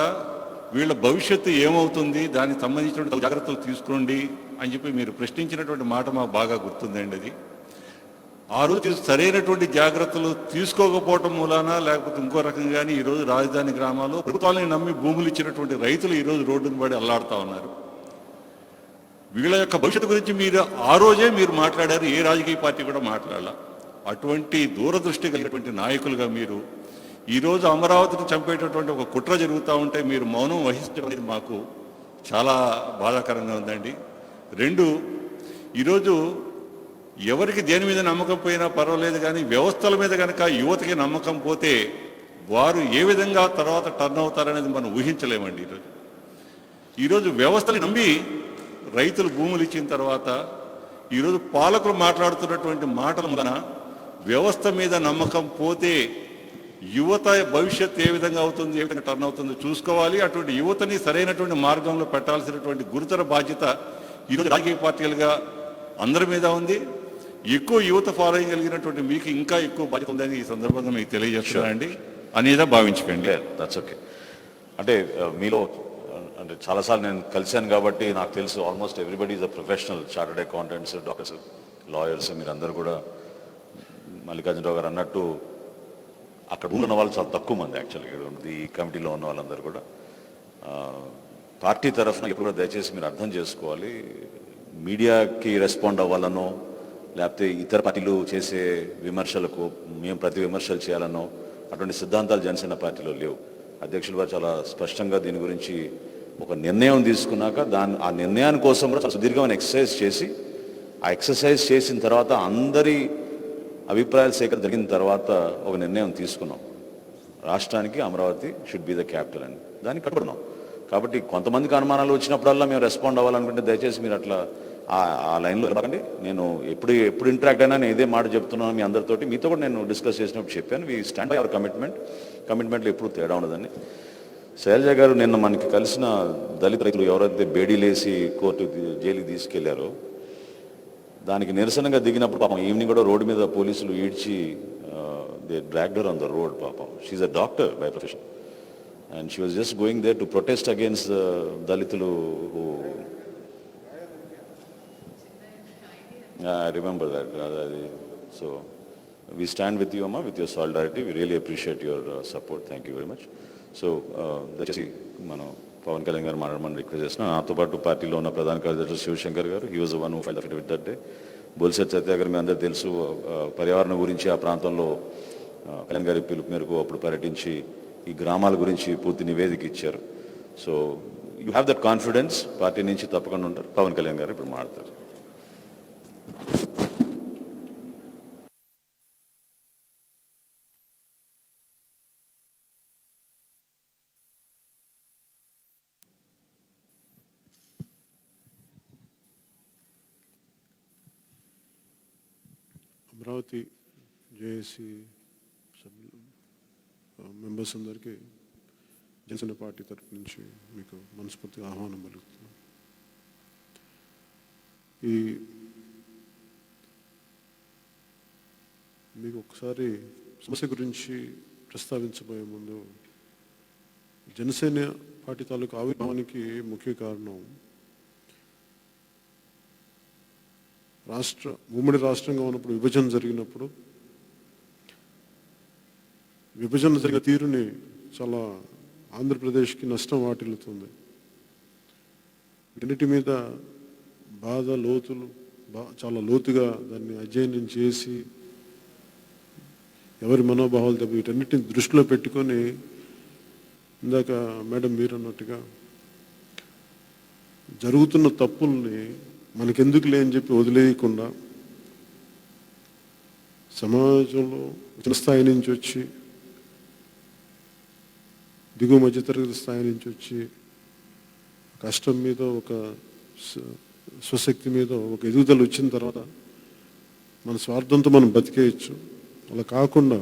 వీళ్ళ భవిష్యత్తు ఏమవుతుంది, దానికి సంబంధించినటువంటి జాగ్రత్తలు తీసుకోండి అని చెప్పి మీరు ప్రశ్నించినటువంటి మాట మాకు బాగా గుర్తుందండి. అది ఆ రోజు సరైనటువంటి జాగ్రత్తలు తీసుకోకపోవటం మూలాన లేకపోతే ఇంకో రకంగానే ఈరోజు రాజధాని గ్రామాల్లో ప్రభుత్వాలని నమ్మి భూములు ఇచ్చినటువంటి రైతులు ఈరోజు రోడ్డును పడి అల్లాడుతూ ఉన్నారు. వీళ్ళ యొక్క భవిష్యత్తు గురించి మీరు ఆ రోజే మీరు మాట్లాడారు, ఏ రాజకీయ పార్టీ కూడా మాట్లాడాల. అటువంటి దూరదృష్టి కలిగినటువంటి నాయకులుగా మీరు ఈరోజు అమరావతిని చంపేటటువంటి ఒక కుట్ర జరుగుతూ ఉంటే మీరు మౌనం వహించడం అనేది మాకు చాలా బాధాకరంగా ఉందండి. 2, ఈరోజు ఎవరికి దేని మీద నమ్మకం పోయినా పర్వాలేదు, కానీ వ్యవస్థల మీద కనుక యువతకి నమ్మకం పోతే వారు ఏ విధంగా తర్వాత టర్న్ అవుతారనేది మనం ఊహించలేమండి. ఈరోజు వ్యవస్థని నమ్మి రైతులు భూములు ఇచ్చిన తర్వాత ఈరోజు పాలకులు మాట్లాడుతున్నటువంటి మాటల వలన వ్యవస్థ మీద నమ్మకం పోతే యువత భవిష్యత్తు ఏ విధంగా అవుతుంది, ఏ విధంగా టర్న్ అవుతుందో చూసుకోవాలి. అటువంటి యువతని సరైనటువంటి మార్గంలో పెట్టాల్సినటువంటి గురుతర బాధ్యత ఈరోజు రాజకీయ పార్టీలుగా అందరి మీద ఉంది. ఎక్కువ యువత ఫాలోయింగ్ కలిగినటువంటి మీకు ఇంకా ఎక్కువ బాధ్యత ఉందని ఈ సందర్భంగా మీకు తెలియజేస్తున్నానండి అనేదా భావించకండి. That's okay. అంటే మీలో అంటే చాలాసార్లు నేను కలిశాను కాబట్టి నాకు తెలుసు, almost everybody is a professional, chartered accountants, doctors, lawyers, మీరందరూ కూడా. మల్లికార్జునరావు గారు అన్నట్టు అక్కడ ఉన్న వాళ్ళు చాలా తక్కువ మంది యాక్చువల్గా ఈ కమిటీలో ఉన్న వాళ్ళందరూ కూడా. పార్టీ తరఫున ఇప్పుడు కూడా దయచేసి మీరు అర్థం చేసుకోవాలి, మీడియాకి రెస్పాండ్ అవ్వాలనో లేకపోతే ఇతర పార్టీలు చేసే విమర్శలకు మేము ప్రతి విమర్శలు చేయాలనో అటువంటి సిద్ధాంతాలు జనసేన పార్టీలో లేవు. అధ్యక్షులు వారు చాలా స్పష్టంగా దీని గురించి ఒక నిర్ణయం తీసుకున్నాక ఆ నిర్ణయాని కోసం కూడా చాలా సుదీర్ఘమైన ఎక్సర్సైజ్ చేసి, ఆ ఎక్సర్సైజ్ చేసిన తర్వాత అందరి అభిప్రాయాలు సేకరణ జరిగిన తర్వాత ఒక నిర్ణయం తీసుకున్నాం. రాష్ట్రానికి Amaravati should be the capital అని దానికి కట్టుకున్నాం. కాబట్టి కొంతమందికి అనుమానాలు వచ్చినప్పుడల్లా మేము రెస్పాండ్ అవ్వాలనుకుంటే దయచేసి మీరు అట్లా ఆ లైన్లో రాకండి. నేను ఎప్పుడు ఇంటరాక్ట్ అయినా నేను ఇదే మాట చెప్తున్నాను మీ అందరితోటి. మీతో కూడా నేను డిస్కస్ చేసినప్పుడు చెప్పాను, వీ స్టాండ్ బై అవర్ కమిట్మెంట్లో ఎప్పుడు తేడా ఉండదని. శైలజ గారు నిన్న మనకి కలిసిన దళిత రైతులు ఎవరైతే బేడీలేసి జైలుకి తీసుకెళ్లారో దానికి నిరసనగా దిగినప్పుడు పాపం ఈవినింగ్ కూడా రోడ్డు మీద పోలీసులు ఈడ్చి they dragged her on the road. పాపం she a doctor by profession and she was just going there to protest against Dalitulu who I remember that. So we stand with you, Amma, with your solidarity. We really appreciate your support. Thank you very much. So దయచేసి మనం పవన్ కళ్యాణ్ గారు మాట్లాడమని రిక్వెస్ట్ చేస్తున్నాం. నాతో పాటు పార్టీలో ఉన్న ప్రధాన కార్యదర్శి Shivashankar garu, he was one who filed affidavit that day. Bolisetti Satya garu మీ అందరూ తెలుసు, పర్యావరణం గురించి ఆ ప్రాంతంలో కళ్యాణ్ గారి పిలుపు మేరకు అప్పుడు పర్యటించి ఈ గ్రామాల గురించి పూర్తి నివేదిక ఇచ్చారు. So you have that confidence, party నుంచి తప్పకుండా ఉంటారు. పవన్ కళ్యాణ్ గారు ఇప్పుడు మాట్లాడతారు. అమరావతి జేఏసీ సభ్యులు మెంబర్స్ అందరికీ జనసేన పార్టీ తరఫు నుంచి మీకు మనస్ఫూర్తిగా ఆహ్వానం పలుకుతున్నాం. మీకు ఒకసారి సమస్య గురించి ప్రస్తావించబోయే ముందు జనసేన పార్టీ తాలూకు ఆవిర్భావానికి ముఖ్య కారణం ఉమ్మడి రాష్ట్రంగా ఉన్నప్పుడు విభజన జరిగినప్పుడు విభజన జరిగిన తీరుని చాలా ఆంధ్రప్రదేశ్కి నష్టం వాటిల్లుతుంది. వీటన్నిటి మీద బాధ లోతులు చాలా లోతుగా దాన్ని అధ్యయనం చేసి ఎవరి మనోభావాలు దెబ్బ వీటన్నిటిని దృష్టిలో పెట్టుకొని ఇందాక మేడం మీరు అన్నట్టుగా జరుగుతున్న తప్పుల్ని మనకెందుకులే అని చెప్పి వదిలేయకుండా సమాజంలో చిన్న స్థాయి నుంచి వచ్చి దిగువ మధ్యతరగతి స్థాయి నుంచి వచ్చి కష్టం మీద ఒక స్వశక్తి మీద ఒక ఎదుగుదల వచ్చిన తర్వాత మన స్వార్థంతో మనం బతికేయచ్చు. అలా కాకుండా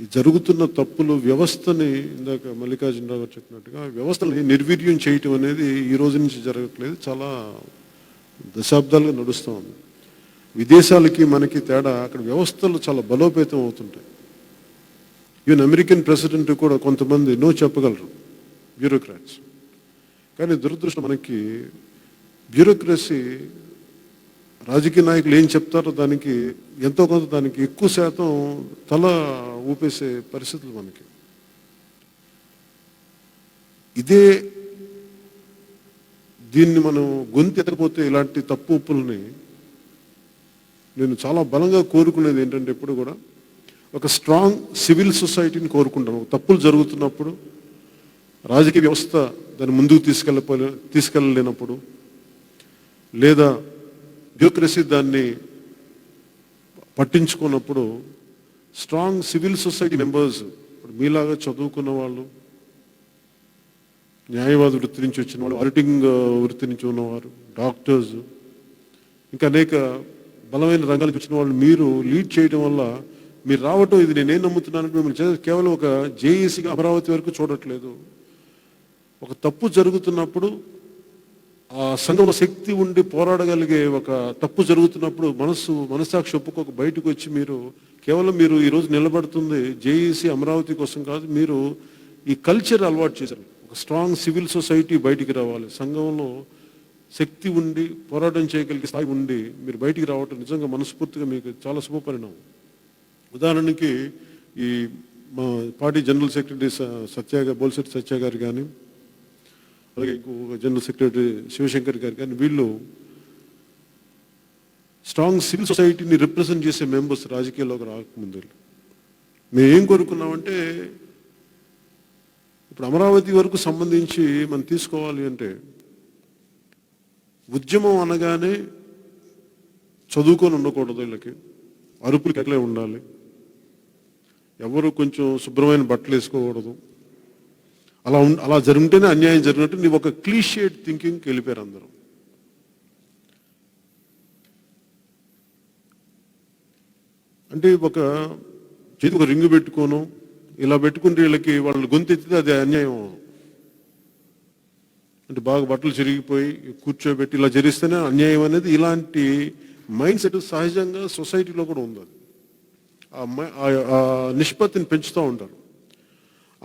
ఈ జరుగుతున్న తప్పులు వ్యవస్థని ఇందాక మల్లికార్జునరావు గారు చెప్పినట్టుగా వ్యవస్థని నిర్వీర్యం చేయటం అనేది ఈ రోజు నుంచి జరగట్లేదు, చాలా దశాబ్దాలుగా నడుస్తూ ఉంది. విదేశాలకి మనకి తేడా, అక్కడ వ్యవస్థలు చాలా బలోపేతం అవుతుంటాయి. ఈవెన్ అమెరికన్ ప్రెసిడెంట్ కూడా కొంతమంది నో చెప్పగలరు, బ్యూరోక్రాట్స్. కానీ దురదృష్టం మనకి బ్యూరోక్రసీ రాజకీయ నాయకులు ఏం చెప్తారో దానికి ఎంతో కొంత దానికి ఎక్కువ శాతం తల ఊపేసే పరిస్థితులు మనకి. దీన్ని మనం గొంతెత్తకపోతే ఇలాంటి తప్పు ఒప్పుల్ని నేను చాలా బలంగా కోరుకునేది ఏంటంటే ఎప్పుడు కూడా ఒక స్ట్రాంగ్ సివిల్ సొసైటీని కోరుకుంటాను. తప్పులు జరుగుతున్నప్పుడు రాజకీయ వ్యవస్థ దాన్ని ముందుకు తీసుకెళ్ళలేనప్పుడు లేదా బ్యూరోక్రసీ దాన్ని పట్టించుకున్నప్పుడు స్ట్రాంగ్ సివిల్ సొసైటీ మెంబర్స్, ఇప్పుడు మీలాగా చదువుకున్న వాళ్ళు, న్యాయవాద వృత్తి నుంచి వచ్చిన వాళ్ళు, ఆడిటింగ్ వృత్తి నుంచి ఉన్నవారు, డాక్టర్స్, ఇంకా అనేక బలమైన రంగాల నుంచి వచ్చిన వాళ్ళు మీరు లీడ్ చేయడం వల్ల మీరు రావటం, ఇది నేనేం నమ్ముతున్నానంటే మిమ్మల్ని కేవలం ఒక జేఏసీగా అమరావతి వరకు చూడట్లేదు. ఒక తప్పు జరుగుతున్నప్పుడు ఆ సంఘంలో శక్తి ఉండి పోరాడగలిగే, ఒక తప్పు జరుగుతున్నప్పుడు మనస్సాక్షి ఒప్పుకోక బయటకు వచ్చి మీరు ఈరోజు నిలబడుతుంది జేఏసీ అమరావతి కోసం కాదు, మీరు ఈ కల్చర్ అలవాటు చేశారు. ఒక స్ట్రాంగ్ సివిల్ సొసైటీ బయటికి రావాలి, సంఘంలో శక్తి ఉండి పోరాటం చేయగలిగే స్థాయి ఉండి మీరు బయటికి రావటం నిజంగా మనస్ఫూర్తిగా మీకు చాలా శుభపరిణామం. ఉదాహరణకి ఈ మా party general secretary Bolisetti Satya గారు కానీ, అలాగే జనరల్ సెక్రటరీ శివశంకర్ గారు కానీ, వీళ్ళు స్ట్రాంగ్ సివిల్ సొసైటీని రిప్రజెంట్ చేసే మెంబర్స్ రాజకీయాల్లోకి రాకముందు. మేము ఏం కోరుకున్నామంటే ఇప్పుడు అమరావతి వరకు సంబంధించి మనం తీసుకోవాలి అంటే ఉద్యమం అనగానే చదువుకొని ఉండకూడదు, వీళ్ళకి అరుపులకి ఎట్లే ఉండాలి, ఎవరు కొంచెం శుభ్రమైన బట్టలు వేసుకోకూడదు, అలా జరుగుంటేనే అన్యాయం జరిగినట్టు నీ ఒక క్లీషియేట్ థింకింగ్కి వెళ్ళిపోయారు అందరూ. అంటే ఒక చేతి ఒక రింగు పెట్టుకోను ఇలా పెట్టుకుంటే వీళ్ళకి వాళ్ళు గొంతెత్తితే అది అన్యాయం. అంటే బాగా బట్టలు చిరిగిపోయి కూర్చోబెట్టి ఇలా జరిగిస్తేనే అన్యాయం అనేది, ఇలాంటి మైండ్ సెట్ సహజంగా సొసైటీలో కూడా ఉంది. ఆ నిష్పత్తిని పెంచుతూ ఉంటారు.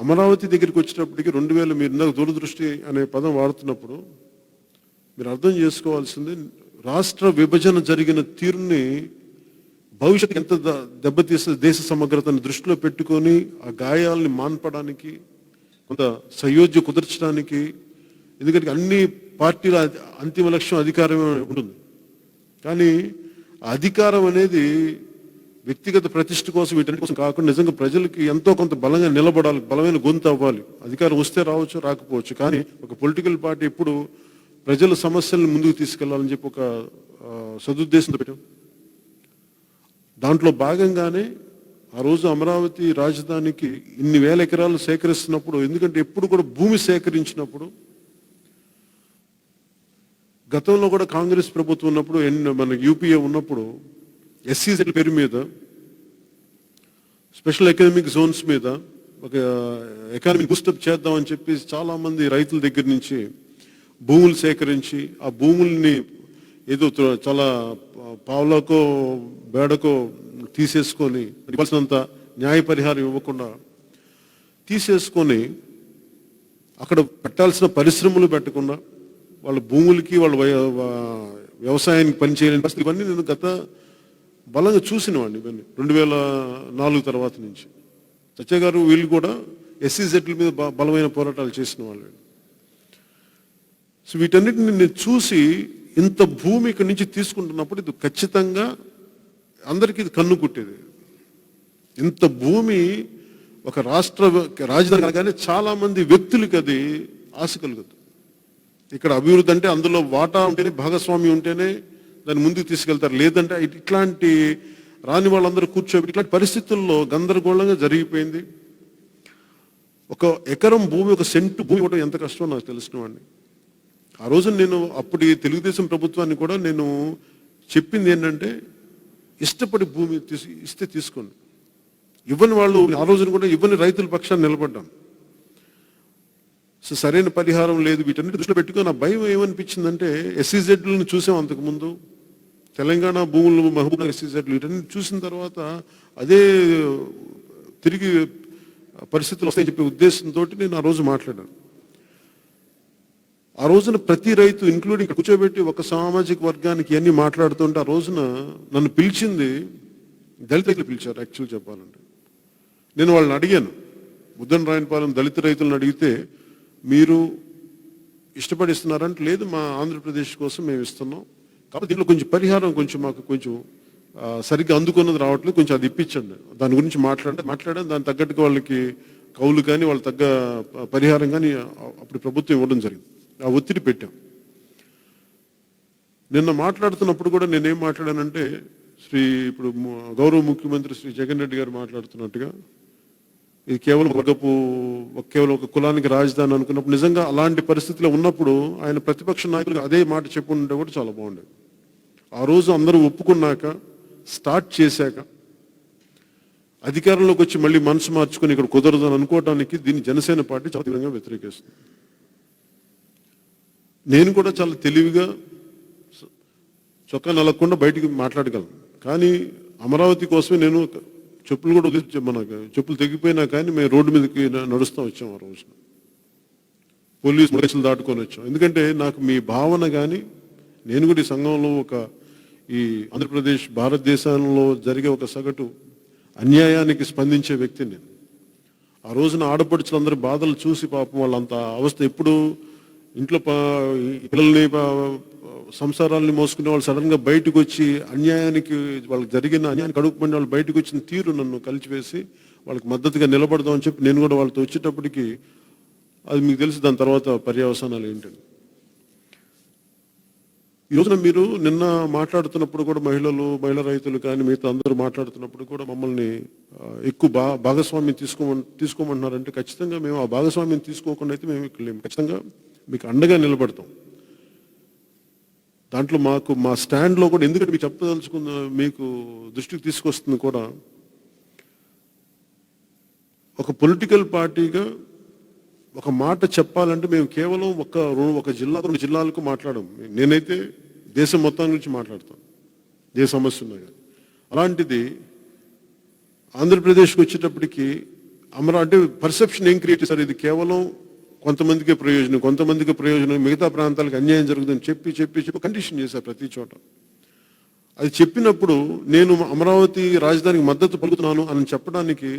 అమరావతి దగ్గరికి వచ్చేటప్పటికి 2000 మీరు ఇందాక దూరదృష్టి అనే పదం వాడుతున్నప్పుడు మీరు అర్థం చేసుకోవాల్సింది, రాష్ట్ర విభజన జరిగిన తీరుని భవిష్యత్తు ఎంత దెబ్బతీస్తే దేశ సమగ్రతను దృష్టిలో పెట్టుకొని ఆ గాయాలని మాన్పడానికి కొంత సయోధ్య కుదర్చడానికి, ఎందుకంటే అన్ని పార్టీల అంతిమ లక్ష్యం అధికారమే ఉంటుంది. కానీ ఆ అధికారం అనేది వ్యక్తిగత ప్రతిష్ఠ కోసం వీటన్నిటి కోసం కాకుండా నిజంగా ప్రజలకి ఎంతో కొంత బలంగా నిలబడాలి, బలమైన గొంతు అవ్వాలి. అధికారం వస్తే రావచ్చు, రాకపోవచ్చు, కానీ ఒక పొలిటికల్ పార్టీ ఎప్పుడు ప్రజల సమస్యలను ముందుకు తీసుకెళ్లాలని చెప్పి ఒక సదుద్దేశంతో పెట్టాం. దాంట్లో భాగంగానే ఆ రోజు అమరావతి రాజధానికి ఇన్ని వేల ఎకరాలు సేకరిస్తున్నప్పుడు, ఎందుకంటే ఎప్పుడు కూడా భూమి సేకరించినప్పుడు గతంలో కూడా కాంగ్రెస్ ప్రభుత్వం ఉన్నప్పుడు, మన యూపీఏ ఉన్నప్పుడు ఎస్సీజెడ్ పేరు మీద, స్పెషల్ ఎకనామిక్ జోన్స్ మీద ఒక ఎకానమీ బూస్టప్ చేద్దామని చెప్పి చాలా మంది రైతుల దగ్గర నుంచి భూములు సేకరించి ఆ భూముల్ని ఏదో చాలా పావులకో బేడకో తీసేసుకొని ఇవ్వాల్సినంత న్యాయ పరిహారం ఇవ్వకుండా తీసేసుకొని అక్కడ పెట్టాల్సిన పరిశ్రమలు పెట్టకుండా వాళ్ళ భూములకి వాళ్ళ వ్యవసాయానికి పనిచేయలేని పరిస్థితి, ఇవన్నీ నేను గత బలంగా చూసినవాడిని. ఇవన్నీ 2004 తర్వాత నుంచి సత్య గారు వీళ్ళు కూడా ఎస్సీజెడ్ల మీద బలమైన పోరాటాలు చేసిన వాళ్ళు. సో వీటన్నిటిని నేను చూసి ఇంత భూమి ఇక్కడి నుంచి తీసుకుంటున్నప్పుడు ఇది ఖచ్చితంగా అందరికీ ఇది కన్ను కుట్టేది. ఇంత భూమి ఒక రాష్ట్ర రాజధాని కానీ చాలా మంది వ్యక్తులకి అది ఆశ కలుగుతుంది. ఇక్కడ అభివృద్ధి అంటే అందులో వాటా ఉంటేనే, భాగస్వామి ఉంటేనే దాన్ని ముందుకు తీసుకెళ్తారు. లేదంటే ఇట్లాంటి రాని వాళ్ళందరూ కూర్చోబెట్టి ఇట్లాంటి పరిస్థితుల్లో గందరగోళంగా జరిగిపోయింది. ఒక ఎకరం భూమి, ఒక సెంటు భూమి ఇవ్వడం ఎంత కష్టమో నాకు తెలిసిన వాడిని. ఆ రోజు నేను అప్పటి తెలుగుదేశం ప్రభుత్వాన్ని కూడా నేను చెప్పింది ఏంటంటే, ఇష్టపడి భూమి ఇస్తే తీసుకోండి, ఇవ్వని వాళ్ళు ఆ రోజున కూడా ఇవ్వని రైతుల పక్షాన్ని నిలబడ్డాను. సో సరైన పరిహారం లేదు. వీటన్నిటి దృష్టిలో పెట్టుకొని నా భయం ఏమనిపించిందంటే, ఎస్సీజెడ్లను చూసాం అంతకుముందు, తెలంగాణ భూములు, మహబూబ్ ఎస్సీజెడ్లు, వీటన్ని చూసిన తర్వాత అదే తిరిగి పరిస్థితులు వస్తాయని చెప్పే ఉద్దేశంతో నేను ఆ రోజు మాట్లాడాను. ఆ రోజున ప్రతి రైతు ఇంక్లూడింగ్ కూర్చోబెట్టి ఒక సామాజిక వర్గానికి అన్ని మాట్లాడుతుంటే, ఆ రోజున నన్ను పిలిచింది దళిత రైతులు పిలిచారు. యాక్చువల్ చెప్పాలంటే నేను వాళ్ళని అడిగాను, ముద్దన రాయనపాలెం దళిత రైతులను అడిగితే, మీరు ఇష్టపడి ఇస్తున్నారంటే, లేదు మా ఆంధ్రప్రదేశ్ కోసం మేము ఇస్తున్నాం, కాబట్టి దీంట్లో కొంచెం పరిహారం కొంచెం మాకు కొంచెం సరిగ్గా అందుకున్నది రావట్లేదు, కొంచెం అది ఇప్పించండి, దాని గురించి మాట్లాడాను. దాని తగ్గట్టుగా వాళ్ళకి కౌలు కానీ వాళ్ళ తగ్గ పరిహారం కానీ అప్పుడు ప్రభుత్వం ఇవ్వడం జరిగింది. ఆ ఒత్తిడి పెట్టాం. నిన్న మాట్లాడుతున్నప్పుడు కూడా నేనేం మాట్లాడానంటే, ఇప్పుడు గౌరవ ముఖ్యమంత్రి శ్రీ జగన్ రెడ్డి గారు మాట్లాడుతున్నట్టుగా ఇది కేవలం ఒక కులానికి రాజధాని అనుకున్నప్పుడు, నిజంగా అలాంటి పరిస్థితిలో ఉన్నప్పుడు ఆయన ప్రతిపక్ష నాయకులు అదే మాట చెప్పుకుంటే కూడా చాలా బాగుండేది. ఆ రోజు అందరూ ఒప్పుకున్నాక, స్టార్ట్ చేశాక, అధికారంలోకి వచ్చి మళ్ళీ మనసు మార్చుకొని ఇక్కడ కుదరదు అని అనుకోవడానికి దీన్ని జనసేన పార్టీ చాలా తీవ్రంగా వ్యతిరేకిస్తుంది. నేను కూడా చాలా తెలివిగా చొక్కా నలగకుండా బయటికి మాట్లాడగలను, కానీ అమరావతి కోసమే నేను చెప్పులు కూడా మనకు చెప్పులు తెగిపోయినా కానీ మేము రోడ్డు మీదకి నడుస్తూ వచ్చాం. ఆ రోజున పోలీసు కేసులు దాటుకొని వచ్చాం. ఎందుకంటే నాకు మీ భావన కానీ, నేను కూడా ఈ సంఘంలో ఈ ఆంధ్రప్రదేశ్ భారతదేశంలో జరిగే ఒక సగటు అన్యాయానికి స్పందించే వ్యక్తిని నేను. ఆ రోజున ఆడపడుచులందరి బాధలు చూసి పాపం వాళ్ళంత అవస్థ, ఎప్పుడు ఇంట్లో పిల్లల్ని సంసారాలని మోసుకునే వాళ్ళు సడన్గా బయటకు వచ్చి అన్యాయానికి, వాళ్ళకి జరిగిన అన్యాయానికి అడుగుపడిన వాళ్ళు బయటకు వచ్చిన తీరు నన్ను కలిచివేసి వాళ్ళకి మద్దతుగా నిలబడదామని చెప్పి నేను కూడా వాళ్ళతో వచ్చేటప్పటికి అది మీకు తెలుసు దాని తర్వాత పర్యవసానాలు ఏంటండి. ఈ రోజున మీరు నిన్న మాట్లాడుతున్నప్పుడు కూడా మహిళా రైతులు కానీ మిగతా అందరూ మాట్లాడుతున్నప్పుడు కూడా మమ్మల్ని ఎక్కువ భాగస్వామ్యం తీసుకోమంటున్నారంటే, ఖచ్చితంగా మేము ఆ భాగస్వామ్యం తీసుకోకుండా అయితే మేము ఇక్కడ లేము. ఖచ్చితంగా మీకు అండగా నిలబడతాం. దాంట్లో మా స్టాండ్లో కూడా, ఎందుకంటే మీకు చెప్పదలుచుకున్న, మీకు దృష్టికి తీసుకొస్తుంది కూడా, ఒక పొలిటికల్ పార్టీగా ఒక మాట చెప్పాలంటే మేము కేవలం ఒక జిల్లా 2 జిల్లాలకు మాట్లాడము. నేనైతే దేశం మొత్తం గురించి మాట్లాడతాను, ఏ సమస్య ఉన్నా కానీ. అలాంటిది ఆంధ్రప్రదేశ్కి వచ్చేటప్పటికి అంటే పర్సెప్షన్ ఏం క్రియేట్ చేశారు, ఇది కేవలం కొంతమందికే ప్రయోజనం, మిగతా ప్రాంతాలకు అన్యాయం జరుగుతుందని చెప్పి కండిషన్ చేశారు ప్రతి చోట. అది చెప్పినప్పుడు నేను అమరావతి రాజధానికి మద్దతు పలుకుతున్నాను అని చెప్పడానికి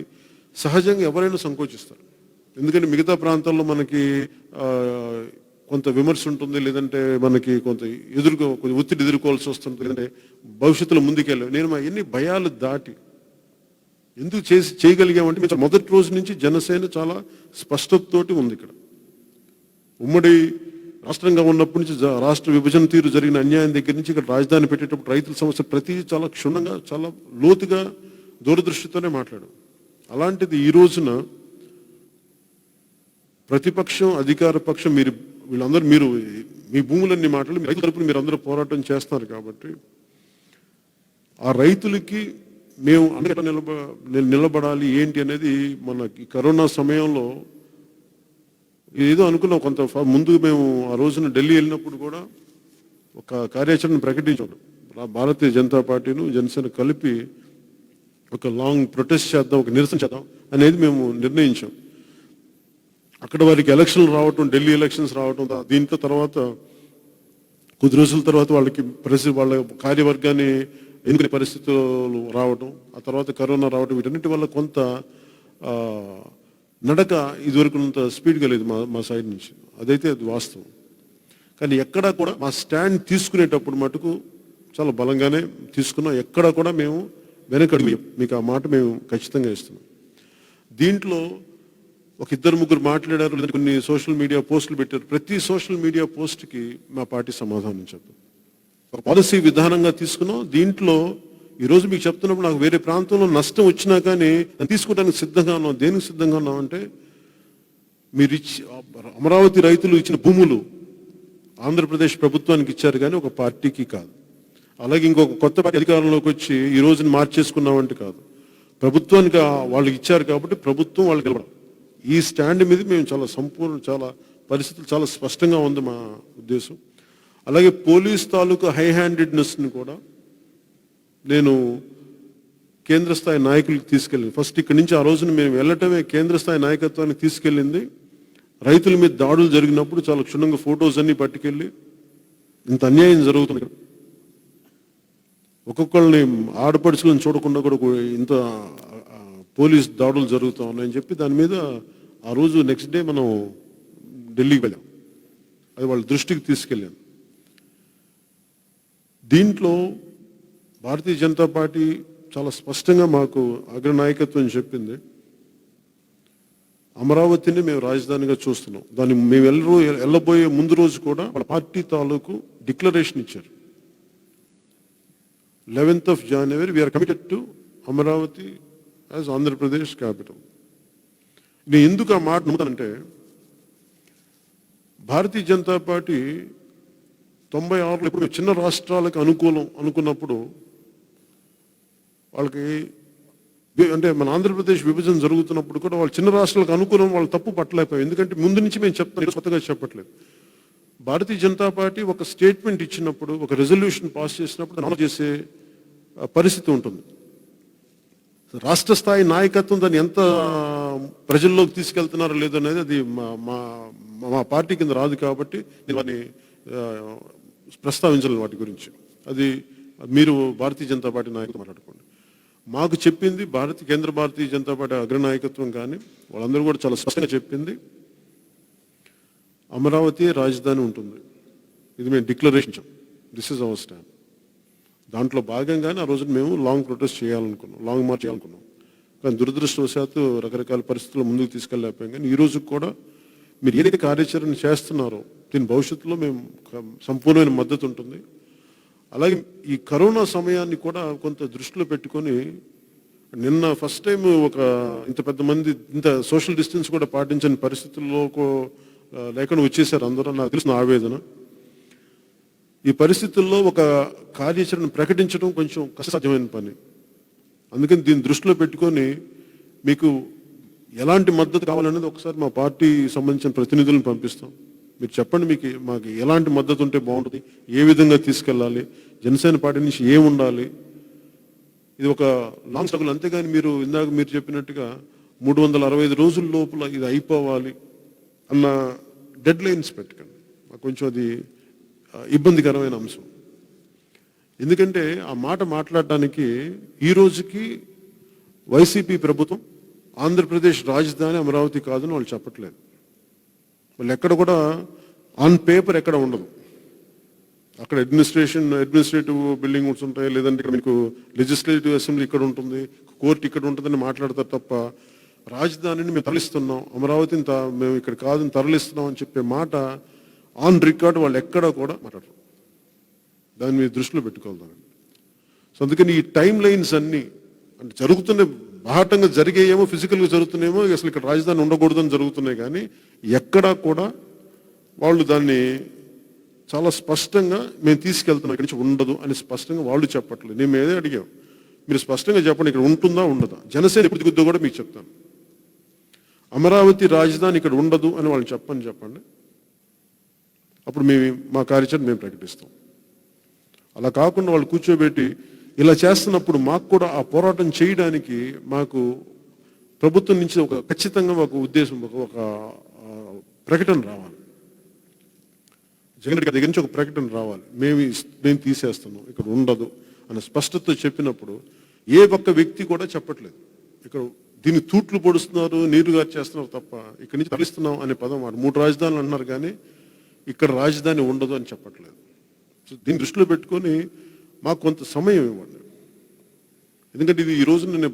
సహజంగా ఎవరైనా సంకోచిస్తారు. ఎందుకంటే మిగతా ప్రాంతాల్లో మనకి కొంత విమర్శ ఉంటుంది, లేదంటే మనకి కొంత ఒత్తిడి ఎదుర్కోవాల్సి వస్తుంది, లేదంటే భవిష్యత్తులో ముందుకెళ్ళాం. నేను మా ఎన్ని భయాలు దాటి ఎందుకు చేయగలిగామంటే మేము మొదటి రోజు నుంచి జనసేన చాలా స్పష్టతతోటి ఉంది. ఇక్కడ ఉమ్మడి రాష్ట్రంగా ఉన్నప్పటి నుంచి రాష్ట్ర విభజన తీరు జరిగిన అన్యాయం దగ్గర నుంచి ఇక్కడ రాజధాని పెట్టేటప్పుడు రైతుల సమస్య ప్రతి చాలా క్షుణ్ణంగా, చాలా లోతుగా, దూరదృష్టితోనే మాట్లాడు. అలాంటిది ఈ రోజున ప్రతిపక్షం, అధికార పక్షం, వీళ్ళందరూ మీ భూములన్నీ మాట్లాడి రైతుల తరపున మీరు అందరూ పోరాటం చేస్తున్నారు కాబట్టి ఆ రైతులకి మేము అండగా నిలబడాలి ఏంటి అనేది మనకి కరోనా సమయంలో ఏదో అనుకున్నాం. కొంత ముందు మేము ఆ రోజున ఢిల్లీ వెళ్ళినప్పుడు కూడా ఒక కార్యాచరణ ప్రకటించాం. భారతీయ జనతా పార్టీను జనసేన కలిపి ఒక లాంగ్ ప్రొటెస్ట్ చేద్దాం, ఒక నిరసన చేద్దాం అనేది మేము నిర్ణయించాం. అక్కడ వారికి ఎలక్షన్లు రావటం, ఢిల్లీ ఎలక్షన్స్ రావటం, దీంతో తర్వాత కొద్ది రోజుల తర్వాత వాళ్ళ కార్యవర్గాన్ని ఎన్నుకునే పరిస్థితులు రావటం, ఆ తర్వాత కరోనా రావటం, వీటన్నిటి వల్ల కొంత నడక ఇదివరకున్నంత స్పీడ్గా లేదు మా సైడ్ నుంచి. అది వాస్తవం. కానీ ఎక్కడా కూడా మా స్టాండ్ తీసుకునేటప్పుడు మటుకు చాలా బలంగానే తీసుకున్నాం. ఎక్కడా కూడా మేము వెనకడుగు, మీకు ఆ మాట మేము ఖచ్చితంగా ఇస్తున్నాం. దీంట్లో ఒక 2-3 మాట్లాడారు, లేదా కొన్ని సోషల్ మీడియా పోస్టులు పెట్టారు. ప్రతి సోషల్ మీడియా పోస్ట్కి మా పార్టీ సమాధానం చెప్పారు. ఒక పాలసీ విధానంగా తీసుకున్నాం. దీంట్లో ఈరోజు మీకు చెప్తున్నప్పుడు నాకు వేరే ప్రాంతంలో నష్టం వచ్చినా కానీ తీసుకోవడానికి సిద్ధంగా ఉన్నాం. దేనికి సిద్ధంగా ఉన్నాం అంటే, మీరు అమరావతి రైతులు ఇచ్చిన భూములు ఆంధ్రప్రదేశ్ ప్రభుత్వానికి ఇచ్చారు కానీ ఒక పార్టీకి కాదు. అలాగే ఇంకొక కొత్త పార్టీ అధికారంలోకి వచ్చి ఈ రోజుని మార్చేసుకున్నామంటే కాదు. ప్రభుత్వానికి వాళ్ళకి ఇచ్చారు కాబట్టి ప్రభుత్వం వాళ్ళకి గెలవడం. ఈ స్టాండ్ మీద మేము చాలా పరిస్థితులు చాలా స్పష్టంగా ఉంది మా ఉద్దేశం. అలాగే పోలీస్ తాలూకు హై హ్యాండెడ్నెస్ని కూడా నేను కేంద్ర స్థాయి నాయకులకు తీసుకెళ్ళింది. ఫస్ట్ ఇక్కడి నుంచి ఆ రోజున మేము వెళ్ళటమే కేంద్ర స్థాయి నాయకత్వానికి తీసుకెళ్ళింది. రైతుల మీద దాడులు జరిగినప్పుడు చాలా క్షుణ్ణంగా ఫొటోస్ అన్ని పట్టుకెళ్ళి, ఇంత అన్యాయం జరుగుతుంది, ఒక్కొక్కరిని ఆడపడుచులను చూడకుండా కూడా ఇంత పోలీస్ దాడులు జరుగుతూ ఉన్నాయని చెప్పి దాని మీద ఆ రోజు నెక్స్ట్ డే మనం ఢిల్లీకి వెళ్ళాం. అది వాళ్ళ దృష్టికి తీసుకెళ్ళాను. దీంట్లో భారతీయ జనతా పార్టీ చాలా స్పష్టంగా మాకు అగ్రనాయకత్వం చెప్పింది, అమరావతిని మేము రాజధానిగా చూస్తున్నాం. దాన్ని మేము వెళ్ళబోయే ముందు రోజు కూడా వాళ్ళ పార్టీ తాలూకు డిక్లరేషన్ ఇచ్చారు. 11th of January we are committed to Amaravati as Andhra Pradesh capital. నేను ఎందుకు ఆ మాట నమ్ముతానంటే, భారతీయ జనతా పార్టీ 96లో ఇప్పుడు చిన్న రాష్ట్రాలకు అనుకూలం అనుకున్నప్పుడు వాళ్ళకి, అంటే మన ఆంధ్రప్రదేశ్ విభజన జరుగుతున్నప్పుడు కూడా వాళ్ళు చిన్న రాష్ట్రాలకు అనుకూలం వాళ్ళు తప్పు పట్టలేకపోయారు. ఎందుకంటే ముందు నుంచి మేము చెప్తాం, కొత్తగా చెప్పట్లేదు. భారతీయ జనతా పార్టీ ఒక స్టేట్మెంట్ ఇచ్చినప్పుడు, ఒక రెజల్యూషన్ పాస్ చేసినప్పుడు అమలు చేసే పరిస్థితి ఉంటుంది. రాష్ట్ర స్థాయి నాయకత్వం దాన్ని ఎంత ప్రజల్లోకి తీసుకెళ్తున్నారో లేదో అనేది అది మా పార్టీ కింద రాదు. కాబట్టి నేను వాటిని ప్రస్తావించాలి వాటి గురించి. అది మీరు భారతీయ జనతా పార్టీ నాయకులు మాట్లాడుకోండి. మాకు చెప్పింది కేంద్ర భారతీయ జనతా పార్టీ అగ్రనాయకత్వం కానీ వాళ్ళందరూ కూడా చాలా స్పష్టంగా చెప్పింది, అమరావతి రాజధాని ఉంటుంది. ఇది మేము డిక్లరేషన్ ఇచ్చాం. This is our stand. దాంట్లో భాగంగానే ఆ రోజున మేము లాంగ్ ప్రొటెస్ట్ చేయాలనుకున్నాం, లాంగ్ మార్చ్ చేయాలనుకున్నాం. కానీ దురదృష్టవశాత్తు రకరకాల పరిస్థితుల్లో ముందుకు తీసుకెళ్ళలేకపోయాం. కానీ ఈ రోజు కూడా మీరు ఏదైతే కార్యాచరణ చేస్తున్నారో దీని భవిష్యత్తులో మేము సంపూర్ణమైన మద్దతు ఉంటుంది. అలాగే ఈ కరోనా సమయాన్ని కూడా కొంత దృష్టిలో పెట్టుకొని, నిన్న ఫస్ట్ టైం ఇంత పెద్ద మంది ఇంత సోషల్ డిస్టెన్స్ కూడా పాటించని పరిస్థితుల్లో లేకుండా వచ్చేసారు అందరూ. నాకు తెలిసిన ఆవేదన, ఈ పరిస్థితుల్లో ఒక కార్యాచరణ ప్రకటించడం కొంచెం కష్టసాధ్యమైన పని. అందుకని దీన్ని దృష్టిలో పెట్టుకొని మీకు ఎలాంటి మద్దతు కావాలనేది ఒకసారి మా పార్టీ సంబంధించిన ప్రతినిధులను పంపిస్తాం. మీరు చెప్పండి, మాకు ఎలాంటి మద్దతు ఉంటే బాగుంటుంది, ఏ విధంగా తీసుకెళ్ళాలి, జనసేన పార్టీ నుంచి ఏముండాలి. ఇది ఒక లాంగ్ స్ట్రగుల్. అంతేగాని ఇందాక మీరు చెప్పినట్టుగా 365 రోజుల లోపల ఇది అయిపోవాలి, అన్న డెడ్ లైన్స్ పెట్టకండి. కొంచెం అది ఇబ్బందికరమైన అంశం. ఎందుకంటే ఆ మాట మాట్లాడడానికి ఈ రోజుకి వైసీపీ ప్రభుత్వం ఆంధ్రప్రదేశ్ రాజధాని అమరావతి కాదని వాళ్ళు చెప్పట్లేదు. వాళ్ళు ఎక్కడ కూడా ఆన్ పేపర్ ఎక్కడ ఉండదు. అక్కడ అడ్మినిస్ట్రేటివ్ బిల్డింగ్స్ ఉంటాయి, లేదంటే ఇక్కడ మీకు లెజిస్లేటివ్ అసెంబ్లీ ఇక్కడ ఉంటుంది, కోర్టు ఇక్కడ ఉంటుందని మాట్లాడతారు తప్ప రాజధానిని మేము తరలిస్తున్నాం, అమరావతిని మేము ఇక్కడ కాదని తరలిస్తున్నాం అని చెప్పే మాట ఆన్ రికార్డ్ వాళ్ళు ఎక్కడా కూడా మాట్లాడరు. దాన్ని మీరు దృష్టిలో పెట్టుకోవాలి. సో అందుకని ఈ టైం లైన్స్ అన్నీ అంటే జరుగుతున్న బాహటంగా జరిగేయేమో, ఫిజికల్గా జరుగుతున్నాయేమో, అసలు ఇక్కడ రాజధాని ఉండకూడదని జరుగుతున్నాయి. కానీ ఎక్కడా కూడా వాళ్ళు దాన్ని చాలా స్పష్టంగా మేము తీసుకెళ్తున్నాం, ఇక్కడి నుంచి ఉండదు అని స్పష్టంగా వాళ్ళు చెప్పట్లేదు. మేము ఏదో అడిగాం, మీరు స్పష్టంగా చెప్పండి ఇక్కడ ఉంటుందా ఉండదా. జనసేన ఎప్పుడు దిగుద్దో కూడా మీకు చెప్తాను. అమరావతి రాజధాని ఇక్కడ ఉండదు అని వాళ్ళు చెప్పండి. అప్పుడు మా కార్యాచరణ మేము ప్రకటిస్తాం. అలా కాకుండా వాళ్ళు కూర్చోబెట్టి ఇలా చేస్తున్నప్పుడు మాకు కూడా ఆ పోరాటం చేయడానికి మాకు ప్రభుత్వం నుంచి ఒక ఖచ్చితంగా ఒక ఉద్దేశం, ఒక ప్రకటన రావాలి. జగన్ రెడ్డి గారి దగ్గర నుంచి ఒక ప్రకటన రావాలి. మేము తీసేస్తున్నాం, ఇక్కడ ఉండదు అన్న స్పష్టత చెప్పినప్పుడు ఏ ఒక్క వ్యక్తి కూడా చెప్పట్లేదు. ఇక్కడ దీన్ని తూట్లు పొడుస్తున్నారు, నీరుగా చేస్తున్నారు తప్ప ఇక్కడి నుంచి తరలిస్తున్నాం అనే పదం వాడు 3 రాజధానులు అంటున్నారు కానీ ఇక్కడ రాజధాని ఉండదు అని చెప్పట్లేదు. సో దీన్ని దృష్టిలో పెట్టుకొని మాకు కొంత సమయం ఇవ్వండి. ఎందుకంటే ఇది ఈ రోజు నేను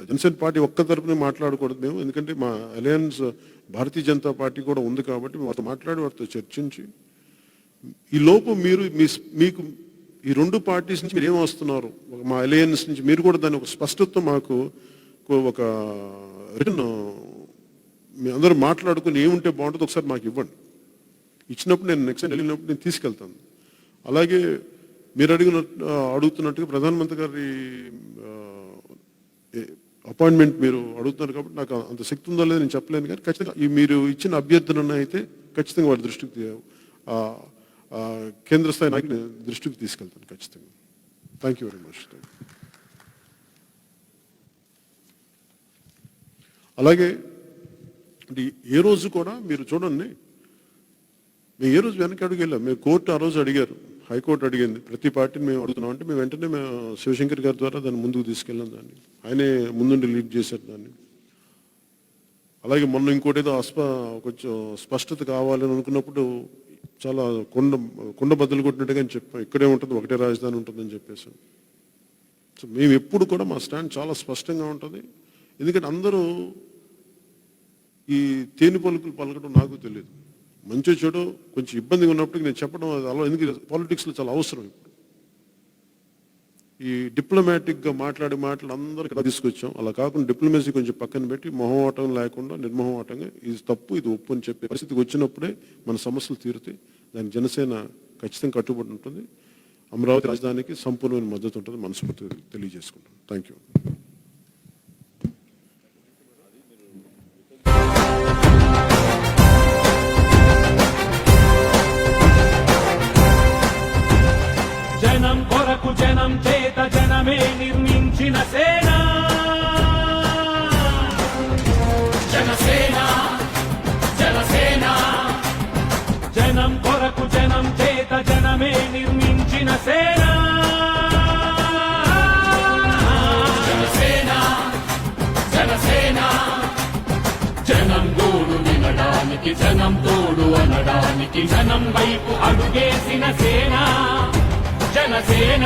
జనసేన పార్టీ ఒక్క తరపునే మాట్లాడకూడదు మేము. ఎందుకంటే మా అలయన్స్ భారతీయ జనతా పార్టీ కూడా ఉంది కాబట్టి వారితో మాట్లాడి వారితో చర్చించి ఈ లోపు మీకు ఈ 2 పార్టీస్ నుంచి మీరు ఏం వస్తున్నారు, మా అలయన్స్ నుంచి మీరు కూడా దాన్ని ఒక స్పష్టత మాకు ఒక రిటర్న్ మీ అందరూ మాట్లాడుకుని ఏముంటే బాగుంటుందో ఒకసారి మాకు ఇవ్వండి. ఇచ్చినప్పుడు నేను నెక్స్ట్ వెళ్ళినప్పుడు నేను తీసుకెళ్తాను. అలాగే మీరు అడుగుతున్నట్టుగా ప్రధానమంత్రి గారి అపాయింట్మెంట్ మీరు అడుగుతున్నారు కాబట్టి నాకు అంత శక్తి ఉందో లేదో నేను చెప్పలేను. కానీ ఖచ్చితంగా మీరు ఇచ్చిన అభ్యర్థన అయితే ఖచ్చితంగా వారి దృష్టికి కేంద్ర స్థాయి నాయకుని దృష్టికి తీసుకెళ్తాను ఖచ్చితంగా. Thank you very much. అలాగే అంటే ఏ రోజు కూడా మీరు చూడండి, మేము ఏ రోజు వెనక్కి అడుగు వెళ్ళాం. మేము కోర్టు ఆ రోజు అడిగారు, హైకోర్టు అడిగింది, ప్రతి పార్టీని మేము అడుగుతున్నాం అంటే మేము వెంటనే శివశంకర్ గారి ద్వారా దాన్ని ముందుకు తీసుకెళ్ళాం. దాన్ని ఆయనే ముందుండి లీడ్ చేశారు దాన్ని. అలాగే మొన్న ఇంకోటి ఏదో కొంచెం స్పష్టత కావాలని అనుకున్నప్పుడు చాలా కొండ బద్దలు కొట్టినట్టుగా అని చెప్పాం, ఇక్కడే ఉంటుంది, ఒకటే రాజధాని ఉంటుందని చెప్పేసి. సో మేము ఎప్పుడు కూడా మా స్టాండ్ చాలా స్పష్టంగా ఉంటుంది. ఎందుకంటే అందరూ ఈ తేనె పలుకులు పలకడం నాకు తెలియదు. మంచి చెడు కొంచెం ఇబ్బందిగా ఉన్నప్పటికీ నేను చెప్పడం అలా, ఎందుకంటే పాలిటిక్స్లో చాలా అవసరం. ఇప్పుడు ఈ డిప్లొమాటిక్గా మాట్లాడే మాటలు అందరికీ తీసుకొచ్చాం. అలా కాకుండా డిప్లొమసీ కొంచెం పక్కన పెట్టి మొహమాటం లేకుండా నిర్మోహమాటంగా ఇది తప్పు ఇది ఒప్పు అని చెప్పే పరిస్థితికి వచ్చినప్పుడే మన సమస్యలు తీరుతాయి. దానికి జనసేన ఖచ్చితంగా కట్టుబడి ఉంటుంది. అమరావతి రాజధానికి సంపూర్ణమైన మద్దతు ఉంటుంది మనస్ఫూర్తిగా తెలియజేసుకుంటాం. Thank you. జనం కొరకు జనం చేత జనమే నిర్మించిన సేన జనసేన జనసేన. జనం కొరకు జనం చేత జనమే నిర్మించిన సేన జనసేన జనసేన. జనం గోడు వినడానికి, జనం తోడు అనడానికి, జనం వైపు అడుగేసిన సేన జనసేన.